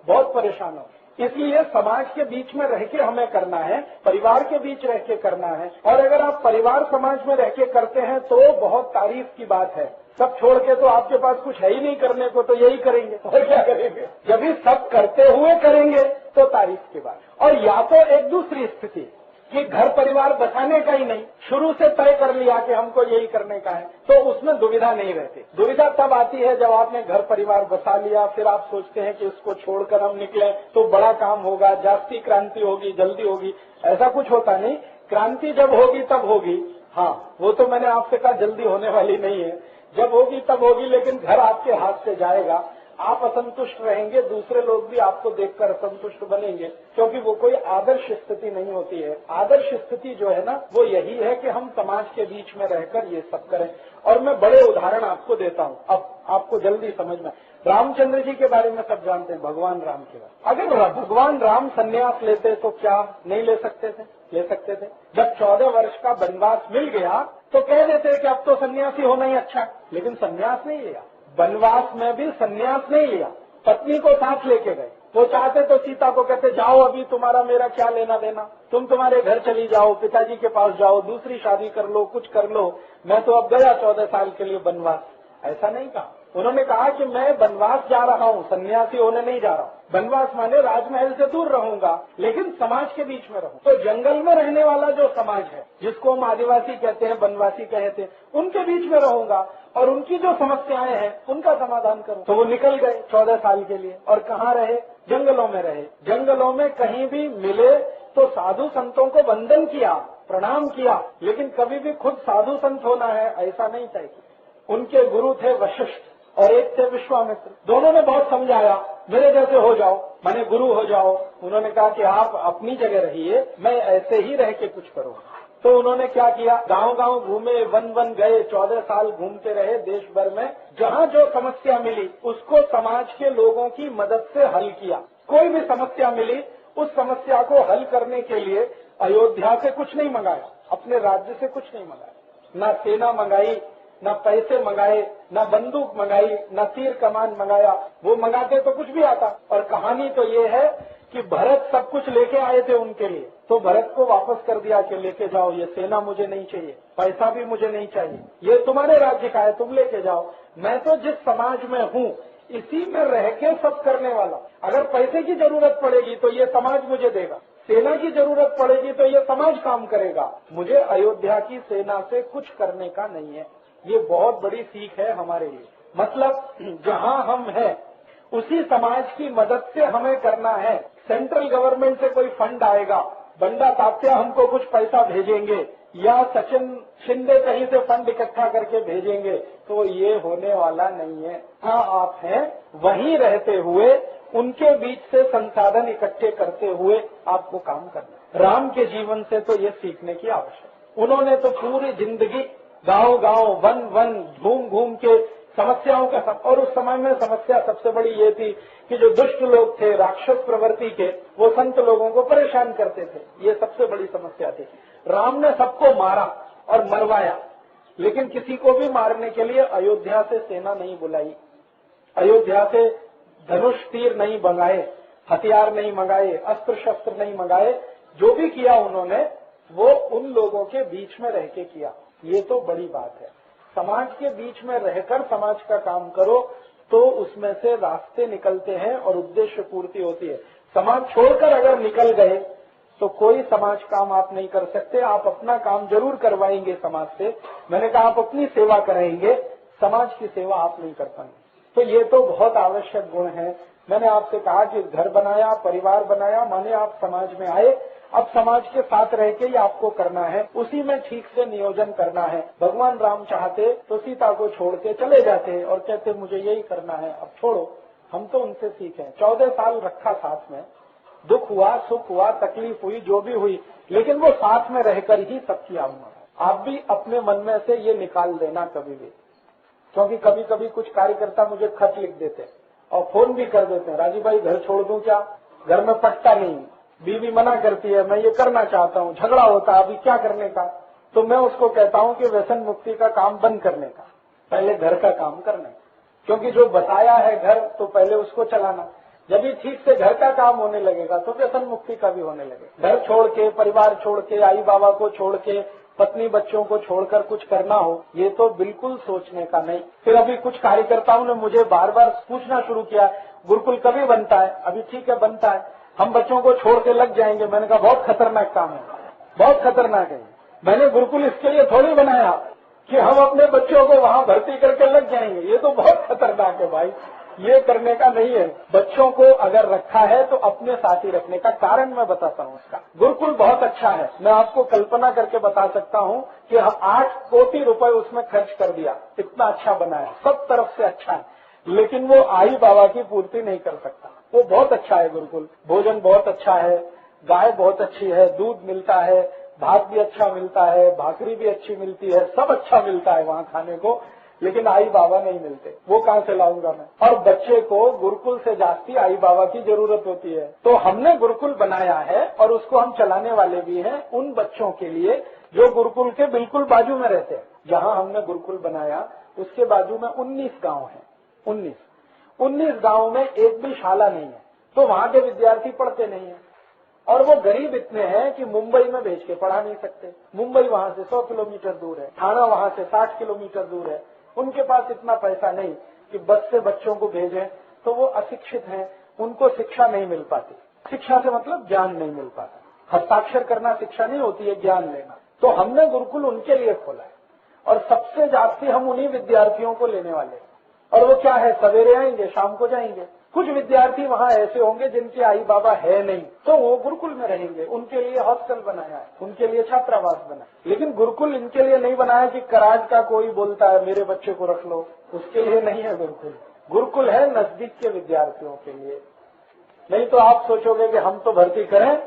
बहुत परेशान हो। इसलिए समाज के बीच में रह के हमें करना है, परिवार के बीच रह के करना है। और अगर आप परिवार समाज में रह के करते हैं तो बहुत तारीफ की बात है। सब छोड़ के तो आपके पास कुछ है ही नहीं करने को, तो यही करेंगे और क्या करेंगे। जब भी सब करते हुए करेंगे तो तारीफ की बात। और या तो एक दूसरी स्थिति कि घर परिवार बसाने का ही नहीं, शुरू से तय कर लिया कि हमको यही करने का है, तो उसमें दुविधा नहीं रहती। दुविधा तब आती है जब आपने घर परिवार बसा लिया, फिर आप सोचते हैं कि उसको छोड़कर हम निकले तो बड़ा काम होगा, जास्ती क्रांति होगी, जल्दी होगी। ऐसा कुछ होता नहीं। क्रांति जब होगी तब होगी। हाँ, वो तो मैंने आपसे कहा जल्दी होने वाली नहीं है। जब होगी तब होगी, लेकिन घर आपके हाथ से जाएगा। आप असंतुष्ट रहेंगे, दूसरे लोग भी आपको देखकर असंतुष्ट बनेंगे, क्योंकि वो कोई आदर्श स्थिति नहीं होती है। आदर्श स्थिति जो है ना, वो यही है कि हम समाज के बीच में रहकर ये सब करें। और मैं बड़े उदाहरण आपको देता हूँ, अब आपको जल्दी समझ में। रामचंद्र जी के बारे में सब जानते हैं, भगवान राम के बारे में। अगर भगवान राम संन्यास लेते तो क्या नहीं ले सकते थे? ले सकते थे। जब 14 वर्ष का वनवास मिल गया तो कह देते कि अब तो सन्यासी होना ही अच्छा, लेकिन सन्यास नहीं लिया। वनवास में भी सन्यास नहीं लिया, पत्नी को साथ लेके गए। वो चाहते तो सीता को कहते जाओ, अभी तुम्हारा मेरा क्या लेना देना, तुम तुम्हारे घर चली जाओ, पिताजी के पास जाओ, दूसरी शादी कर लो, कुछ कर लो, मैं तो अब गया 14 साल के लिए वनवास। ऐसा नहीं कहा। उन्होंने कहा कि मैं वनवास जा रहा हूँ, सन्यासी होने नहीं जा रहा हूँ। वनवास माने राजमहल से दूर रहूंगा, लेकिन समाज के बीच में रहूं। तो जंगल में रहने वाला जो समाज है, जिसको हम आदिवासी कहते हैं, वनवासी कहते हैं, उनके बीच में रहूंगा और उनकी जो समस्याएं हैं उनका समाधान करूं। तो वो निकल गए 14 साल के लिए। और कहाँ रहे? जंगलों में रहे। जंगलों में कहीं भी मिले तो साधु संतों को वंदन किया, प्रणाम किया, लेकिन कभी भी खुद साधु संत होना है ऐसा नहीं चाहिए। उनके गुरु थे वशिष्ठ और एक थे विश्वामित्र। दोनों ने बहुत समझाया, मेरे जैसे हो जाओ, माने गुरु हो जाओ। उन्होंने कहा कि आप अपनी जगह रहिए, मैं ऐसे ही रह के कुछ करूंगा। तो उन्होंने क्या किया, गांव गांव घूमे, वन वन गए, 14 साल घूमते रहे देश भर में। जहां जो समस्या मिली उसको समाज के लोगों की मदद से हल किया। कोई भी समस्या मिली, उस समस्या को हल करने के लिए अयोध्या से कुछ नहीं मंगाया, अपने राज्य से कुछ नहीं मंगाया, न सेना मंगाई, न पैसे मंगाए, न बंदूक मंगाई, न तीर कमान मंगाया। वो मंगाते तो कुछ भी आता। और कहानी तो ये है कि भरत सब कुछ लेके आए थे उनके लिए, तो भरत को वापस कर दिया कि लेके जाओ, ये सेना मुझे नहीं चाहिए, पैसा भी मुझे नहीं चाहिए, ये तुम्हारे राज्य का है, तुम लेके जाओ। मैं तो जिस समाज में हूँ इसी में रह के सब करने वाला। अगर पैसे की जरूरत पड़ेगी तो ये समाज मुझे देगा, सेना की जरूरत पड़ेगी तो ये समाज काम करेगा। मुझे अयोध्या की सेना से कुछ करने का नहीं है। ये बहुत बड़ी सीख है हमारे लिए। मतलब जहां हम हैं उसी समाज की मदद से हमें करना है। सेंट्रल गवर्नमेंट से कोई फंड आएगा, बंडा तात्या हमको कुछ पैसा भेजेंगे या सचिन शिंदे कहीं से फंड इकट्ठा करके भेजेंगे, तो ये होने वाला नहीं है। हाँ, आप हैं वहीं रहते हुए उनके बीच से संसाधन इकट्ठे करते हुए आपको काम करना। राम के जीवन से तो ये सीखने की आवश्यकता। उन्होंने तो पूरी जिंदगी गांव गांव, वन वन घूम घूम के समस्याओं का और उस समय में समस्या सबसे बड़ी ये थी कि जो दुष्ट लोग थे, राक्षस प्रवृत्ति के, वो संत लोगों को परेशान करते थे। ये सबसे बड़ी समस्या थी। राम ने सबको मारा और मरवाया, लेकिन किसी को भी मारने के लिए अयोध्या से सेना नहीं बुलाई, अयोध्या से धनुष तीर नहीं मंगाए, हथियार नहीं मंगाए, अस्त्र शस्त्र नहीं मंगाए। जो भी किया उन्होंने वो उन लोगों के बीच में रह के किया। ये तो बड़ी बात है। समाज के बीच में रहकर समाज का काम करो तो उसमें से रास्ते निकलते हैं और उद्देश्य पूर्ति होती है। समाज छोड़कर अगर निकल गए तो कोई समाज काम आप नहीं कर सकते। आप अपना काम जरूर करवाएंगे समाज से। मैंने कहा आप अपनी सेवा कराएंगे, समाज की सेवा आप नहीं कर पाएंगे। तो ये तो बहुत आवश्यक गुण है। मैंने आपसे कहा कि घर बनाया, परिवार बनाया, माने आप समाज में आए। अब समाज के साथ रह के ही आपको करना है, उसी में ठीक से नियोजन करना है। भगवान राम चाहते तो सीता को छोड़ के चले जाते और कहते मुझे यही करना है, अब छोड़ो। हम तो उनसे सीखे। 14 साल रखा साथ में, दुख हुआ, सुख हुआ, तकलीफ हुई, जो भी हुई, लेकिन वो साथ में रहकर ही सब किया उन्होंने। आप भी अपने मन में से ये निकाल देना कभी भी, क्योंकि कभी कभी कुछ कार्यकर्ता मुझे खत लिख देते और फोन भी कर देते हैं, राजीव भाई घर छोड़ दूं क्या, घर में पटता नहीं, बीवी मना करती है, मैं ये करना चाहता हूँ, झगड़ा होता है, अभी क्या करने का। तो मैं उसको कहता हूँ कि व्यसन मुक्ति का काम बंद करने का, पहले घर का काम करने। क्योंकि जो बताया है घर, तो पहले उसको चलाना। जब भी ठीक से घर का काम होने लगेगा तो व्यसन मुक्ति का भी होने लगेगा। घर छोड़ के, परिवार छोड़ के, आई बाबा को छोड़ के, पत्नी बच्चों को छोड़कर कुछ करना हो, ये तो बिल्कुल सोचने का नहीं। फिर अभी कुछ कार्यकर्ताओं ने मुझे बार बार पूछना शुरू किया, गुरुकुल कभी बनता है? अभी ठीक है, बनता है, हम बच्चों को छोड़ के लग जाएंगे। मैंने कहा बहुत खतरनाक काम है, बहुत खतरनाक है। मैंने गुरुकुल इसके लिए थोड़ी बनाया कि हम अपने बच्चों को वहां भर्ती करके लग जाएंगे। ये तो बहुत खतरनाक है भाई, ये करने का नहीं है। बच्चों को अगर रखा है तो अपने साथ ही रखने का कारण मैं बताता हूँ उसका। गुरुकुल बहुत अच्छा है, मैं आपको कल्पना करके बता सकता हूँ कि 8 कोटि रुपए उसमें खर्च कर दिया, इतना अच्छा बनाया, सब तरफ से अच्छा है, लेकिन वो आई बाबा की पूर्ति नहीं कर सकता। वो बहुत अच्छा है गुरुकुल, भोजन बहुत अच्छा है, गाय बहुत अच्छी है, दूध मिलता है, भात भी अच्छा मिलता है, भाकरी भी अच्छी मिलती है, सब अच्छा मिलता है वहाँ खाने को, लेकिन आई बाबा नहीं मिलते। वो कहाँ से लाऊंगा मैं? और बच्चे को गुरुकुल से जास्ती आई बाबा की जरूरत होती है। तो हमने गुरुकुल बनाया है और उसको हम चलाने वाले भी हैं उन बच्चों के लिए जो गुरुकुल के बिल्कुल बाजू में रहते हैं। जहाँ हमने गुरुकुल बनाया उसके बाजू में 19 गांव हैं। 19 गांव में एक भी शाला नहीं है, तो वहाँ के विद्यार्थी पढ़ते नहीं है। और वो गरीब इतने हैं कि मुंबई में भेज के पढ़ा नहीं सकते। मुंबई वहाँ से 100 किलोमीटर दूर है, ठाणा वहाँ से 60 किलोमीटर दूर है। उनके पास इतना पैसा नहीं कि बस से बच्चों को भेजें, तो वो अशिक्षित हैं, उनको शिक्षा नहीं मिल पाती। शिक्षा से मतलब ज्ञान नहीं मिल पाता। हस्ताक्षर करना शिक्षा नहीं होती है, ज्ञान लेना। तो हमने गुरुकुल उनके लिए खोला है और सबसे जास्ती हम उन्हीं विद्यार्थियों को लेने वाले हैं। और वो क्या है, सवेरे आएंगे, शाम को जाएंगे। कुछ विद्यार्थी वहाँ ऐसे होंगे जिनके आई बाबा है नहीं, तो वो गुरुकुल में रहेंगे। उनके लिए हॉस्टल बनाया है, उनके लिए छात्रावास बना। लेकिन गुरुकुल इनके लिए नहीं बनाया कि कराज का कोई बोलता है मेरे बच्चे को रख लो, उसके लिए नहीं है गुरुकुल। गुरुकुल है नजदीक के विद्यार्थियों के लिए। नहीं तो आप सोचोगे कि हम तो भर्ती करें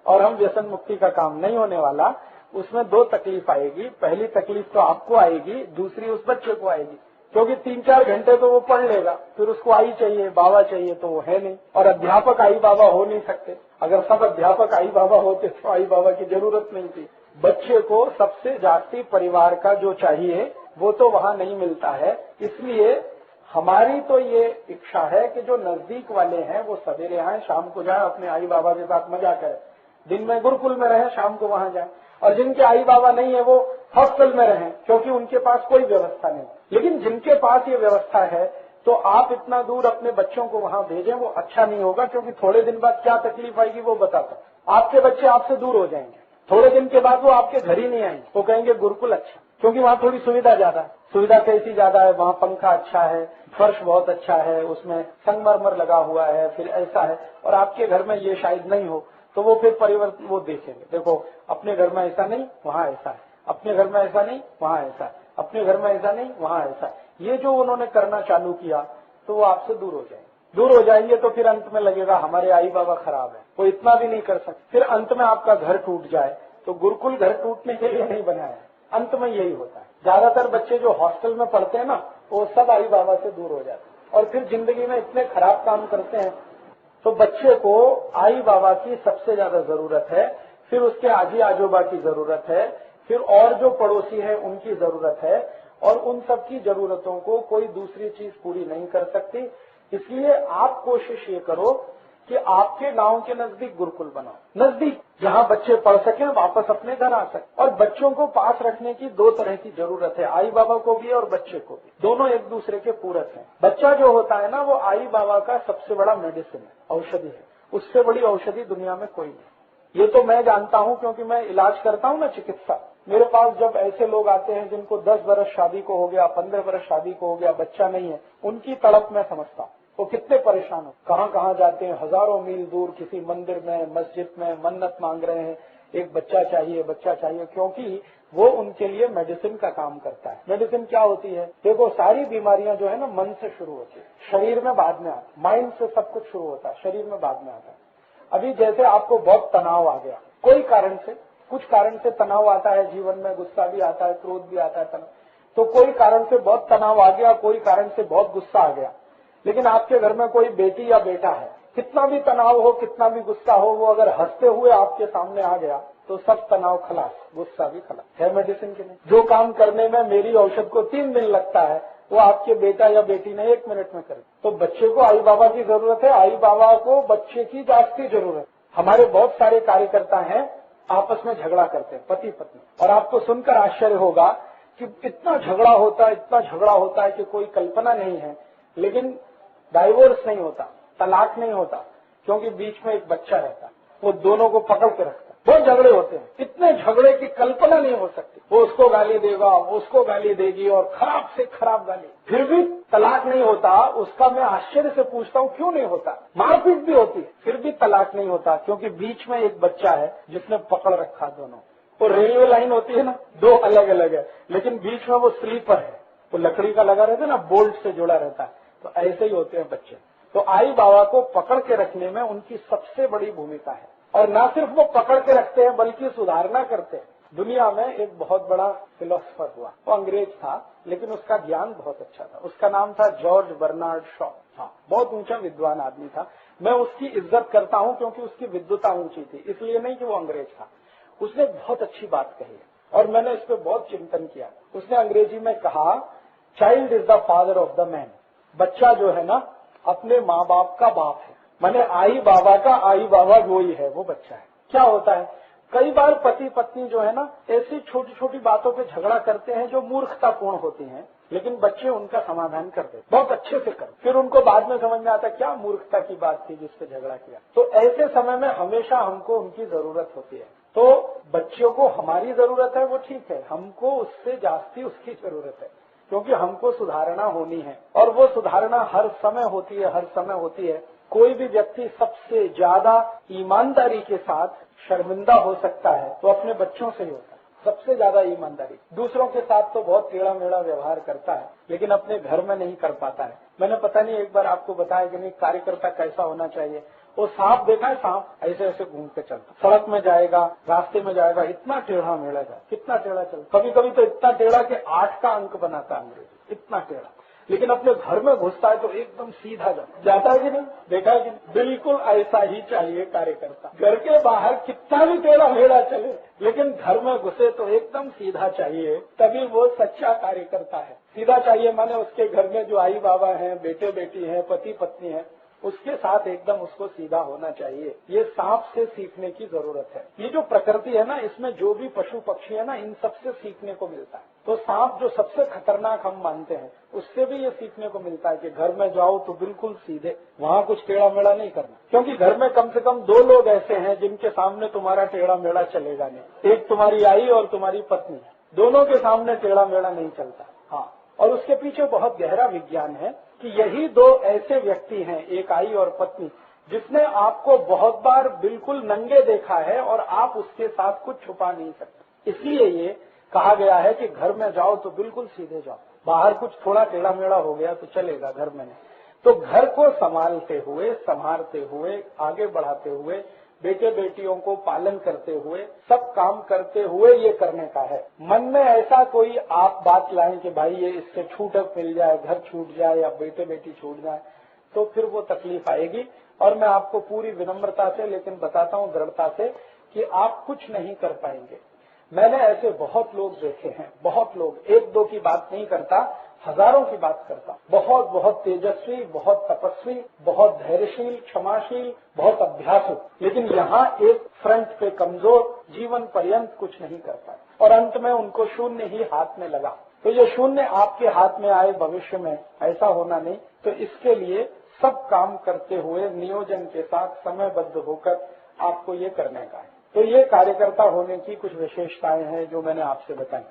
और हम व्यसन मुक्ति का काम नहीं होने वाला। उसमें 2 तकलीफ आएगी। पहली तकलीफ तो आपको आएगी, दूसरी उस बच्चे को आएगी, क्योंकि 3-4 घंटे तो वो पढ़ लेगा, फिर उसको आई चाहिए, बाबा चाहिए, तो वो है नहीं। और अध्यापक आई बाबा हो नहीं सकते। अगर सब अध्यापक आई बाबा होते तो आई बाबा की जरूरत नहीं थी। बच्चे को सबसे जास्ती परिवार का जो चाहिए वो तो वहाँ नहीं मिलता है। इसलिए हमारी तो ये इच्छा है कि जो नजदीक वाले हैं वो सवेरे आए, शाम को जाए, अपने आई बाबा के साथ मजा करें। दिन में गुरुकुल में रहे, शाम को वहाँ जाए। और जिनके आई बाबा नहीं है वो हॉस्टल में रहें, क्योंकि उनके पास कोई व्यवस्था नहीं। लेकिन जिनके पास ये व्यवस्था है तो आप इतना दूर अपने बच्चों को वहाँ भेजें, वो अच्छा नहीं होगा। क्योंकि थोड़े दिन बाद क्या तकलीफ आएगी वो बताता हूँ। आपके बच्चे आपसे दूर हो जाएंगे, थोड़े दिन के बाद वो आपके घर ही नहीं आएंगे। वो कहेंगे गुरुकुल अच्छा, क्योंकि वहाँ थोड़ी सुविधा ज्यादा है। सुविधा कैसी ज्यादा है? वहाँ पंखा अच्छा है, फर्श बहुत अच्छा है, उसमें संगमरमर लगा हुआ है, फिर ऐसा है। और आपके घर में ये शायद नहीं हो, तो वो फिर परिवर्तन वो देखेंगे। देखो अपने घर में ऐसा नहीं, वहाँ ऐसा है, अपने घर में ऐसा नहीं, वहाँ ऐसा है, अपने घर में ऐसा नहीं, वहाँ ऐसा है। ये जो उन्होंने करना चालू किया तो वो आपसे दूर हो जाएंगे। दूर हो जाएंगे तो फिर अंत में लगेगा हमारे आई बाबा खराब है, वो इतना भी नहीं कर सकते। फिर अंत में आपका घर टूट जाए। तो गुरुकुल घर टूटने के लिए नहीं बनाया है, अंत में यही होता है। ज्यादातर बच्चे जो हॉस्टल में पढ़ते हैं ना, वो सब आई बाबा से दूर हो जाते हैं और फिर जिंदगी में इतने खराब काम करते हैं। तो बच्चे को आई बाबा की सबसे ज्यादा जरूरत है, फिर उसके आजी आजोबा की जरूरत है, फिर और जो पड़ोसी है उनकी जरूरत है। और उन सब की जरूरतों को कोई दूसरी चीज पूरी नहीं कर सकती। इसलिए आप कोशिश ये करो कि आपके गांव के नजदीक गुरुकुल बनाओ, नजदीक, जहां बच्चे पढ़ सकें, वापस अपने घर आ सकें। और बच्चों को पास रखने की 2 तरह की जरूरत है, आई बाबा को भी और बच्चे को भी। दोनों एक दूसरे के पूरक हैं। बच्चा जो होता है ना, वो आई बाबा का सबसे बड़ा मेडिसिन है, औषधि है। उससे बड़ी औषधि दुनिया में कोई नहीं। ये तो मैं जानता हूँ, क्योंकि मैं इलाज करता हूँ ना, चिकित्सा। मेरे पास जब ऐसे लोग आते हैं जिनको 10 बरस शादी को हो गया, 15 बरस शादी को हो गया, बच्चा नहीं है, उनकी तड़प मैं समझता हूँ। वो कितने परेशान हो, कहाँ कहाँ जाते हैं, हजारों मील दूर किसी मंदिर में, मस्जिद में मन्नत मांग रहे हैं, एक बच्चा चाहिए, बच्चा चाहिए, क्योंकि वो उनके लिए मेडिसिन का काम करता है। मेडिसिन क्या होती है? देखो, सारी बीमारियां जो है ना, मन से शुरू होती है, शरीर में बाद में आता है। माइंड से सब कुछ शुरू होता है, शरीर में बाद में आता है। अभी जैसे आपको बहुत तनाव आ गया, कोई कारण से, कुछ कारण से तनाव आता है जीवन में, गुस्सा भी आता है, क्रोध भी आता है, तनाव। तो कोई कारण से बहुत तनाव आ गया, कोई कारण से बहुत गुस्सा आ गया। लेकिन आपके घर में कोई बेटी या बेटा है, कितना भी तनाव हो, कितना भी गुस्सा हो, वो अगर हंसते हुए आपके सामने आ गया तो सब तनाव खलास, गुस्सा भी खलास। है मेडिसिन के नहीं? जो काम करने में मेरी औषध को 3 दिन लगता है, वो आपके बेटा या बेटी ने 1 मिनट में कर। तो बच्चे को आई बाबा की जरूरत है, आई बाबा को बच्चे की जाती जरूरत है। हमारे बहुत सारे कार्यकर्ता हैं आपस में झगड़ा करते हैं, पति पत्नी, और आपको सुनकर आश्चर्य होगा कि इतना झगड़ा होता है कि कोई कल्पना नहीं है। लेकिन डाइवोर्स नहीं होता, तलाक नहीं होता, क्योंकि बीच में एक बच्चा रहता है, वो दोनों को पकड़ के रखता है। बहुत झगड़े होते हैं, इतने झगड़े की कल्पना नहीं हो सकती। वो उसको गाली देगा, वो उसको गाली देगी, और खराब से खराब गाली, फिर भी तलाक नहीं होता। उसका मैं आश्चर्य से पूछता हूँ क्यों नहीं होता। मारपीट भी होती है, फिर भी तलाक नहीं होता, क्योंकि बीच में एक बच्चा है जिसने पकड़ रखा दोनों। वो रेलवे लाइन होती है ना, 2 अलग अलग है, लेकिन बीच में वो स्लीपर है, वो लकड़ी का लगा रहता है ना, बोल्ट से जुड़ा रहता है। तो ऐसे ही होते हैं बच्चे। तो आई बाबा को पकड़ के रखने में उनकी सबसे बड़ी भूमिका है। और न सिर्फ वो पकड़ के रखते हैं बल्कि सुधारना करते हैं। दुनिया में एक बहुत बड़ा फिलोसफर हुआ, वो अंग्रेज था, लेकिन उसका ज्ञान बहुत अच्छा था। उसका नाम था जॉर्ज बर्नार्ड शॉ। हाँ, बहुत ऊंचा विद्वान आदमी था। मैं उसकी इज्जत करता हूँ क्योंकि उसकी विद्वता ऊंची थी, इसलिए नहीं कि वो अंग्रेज था। उसने बहुत अच्छी बात कही और मैंने इस पर बहुत चिंतन किया। उसने अंग्रेजी में कहा, child is the father of the man. बच्चा जो है ना, अपने माँ बाप का बाप है। माने आई बाबा का आई बाबा वो ही है, वो बच्चा है। क्या होता है, कई बार पति पत्नी जो है ना, ऐसी छोटी छोटी बातों पे झगड़ा करते हैं जो मूर्खतापूर्ण होती हैं, लेकिन बच्चे उनका समाधान करते, बहुत अच्छे से करते। फिर उनको बाद में समझ में आता क्या मूर्खता की बात थी जिसपे झगड़ा किया। तो ऐसे समय में हमेशा हमको उनकी जरूरत होती है। तो बच्चों को हमारी जरूरत है, वो ठीक है, हमको उससे जास्ती उसकी जरूरत है, क्योंकि हमको सुधारना होनी है। और वो सुधारना हर समय होती है, हर समय होती है। कोई भी व्यक्ति सबसे ज्यादा ईमानदारी के साथ शर्मिंदा हो सकता है तो अपने बच्चों से ही होता है, सबसे ज्यादा ईमानदारी। दूसरों के साथ तो बहुत टेढ़ा मेढ़ा व्यवहार करता है, लेकिन अपने घर में नहीं कर पाता है। मैंने पता नहीं एक बार आपको बताया कि नहीं, कार्यकर्ता कैसा होना चाहिए। वो सांप देखा है, सांप ऐसे ऐसे घूम के चलता, सड़क में जाएगा, रास्ते में जाएगा, इतना टेढ़ा मेढ़ा जाए, कितना टेढ़ा चलता। कभी कभी तो इतना टेढ़ा कि 8 का अंक बनाता अंग्रेजी, इतना टेढ़ा। लेकिन अपने घर में घुसता है तो एकदम सीधा जाता है कि नहीं, देखा है कि नहीं? बिल्कुल ऐसा ही चाहिए कार्यकर्ता। घर के बाहर कितना भी टेढ़ा मेढ़ा चले, लेकिन घर में घुसे तो एकदम सीधा चाहिए, तभी वो सच्चा कार्यकर्ता है। सीधा चाहिए माने उसके घर में जो आई बाबा हैं, बेटे बेटी हैं, पति पत्नी है, उसके साथ एकदम उसको सीधा होना चाहिए। ये सांप से सीखने की जरूरत है। ये जो प्रकृति है ना, इसमें जो भी पशु पक्षी है ना, इन सबसे सीखने को मिलता है। तो सांप जो सबसे खतरनाक हम मानते हैं, उससे भी ये सीखने को मिलता है कि घर में जाओ तो बिल्कुल सीधे, वहाँ कुछ टेढ़ा मेढ़ा नहीं करना, क्योंकि घर में कम से कम 2 लोग ऐसे हैं जिनके सामने तुम्हारा टेढ़ा मेढ़ा चलेगा नहीं। एक तुम्हारी आई और तुम्हारी पत्नी, दोनों के सामने टेढ़ा मेढ़ा नहीं चलता। हाँ, और उसके पीछे बहुत गहरा विज्ञान है कि यही 2 ऐसे व्यक्ति हैं, एक आई और पत्नी, जिसने आपको बहुत बार बिल्कुल नंगे देखा है और आप उसके साथ कुछ छुपा नहीं सकते। इसलिए ये कहा गया है कि घर में जाओ तो बिल्कुल सीधे जाओ, बाहर कुछ थोड़ा टेढ़ा मेढ़ा हो गया तो चलेगा, घर में नहीं। तो घर को संभालते हुए, संभालते हुए, आगे बढ़ाते हुए, बेटे बेटियों को पालन करते हुए, सब काम करते हुए ये करने का है। मन में ऐसा कोई आप बात लाएं कि भाई ये इससे छूटक मिल जाए, घर छूट जाए या बेटे बेटी छूट जाए, तो फिर वो तकलीफ आएगी। और मैं आपको पूरी विनम्रता से लेकिन बताता हूँ दृढ़ता से कि आप कुछ नहीं कर पाएंगे। मैंने ऐसे बहुत लोग देखे हैं, बहुत लोग, 1-2 की बात नहीं करता, हजारों की बात करता, बहुत बहुत तेजस्वी, बहुत तपस्वी, बहुत धैर्यशील, क्षमाशील, बहुत अभ्यासु, लेकिन यहाँ एक फ्रंट पे कमजोर, जीवन पर्यंत कुछ नहीं कर पाए और अंत में उनको शून्य ही हाथ में लगा। तो ये शून्य आपके हाथ में आए भविष्य में, ऐसा होना नहीं। तो इसके लिए सब काम करते हुए नियोजन के साथ समयबद्ध होकर आपको ये करने का है। तो ये कार्यकर्ता होने की कुछ विशेषताएं हैं जो मैंने आपसे बताई।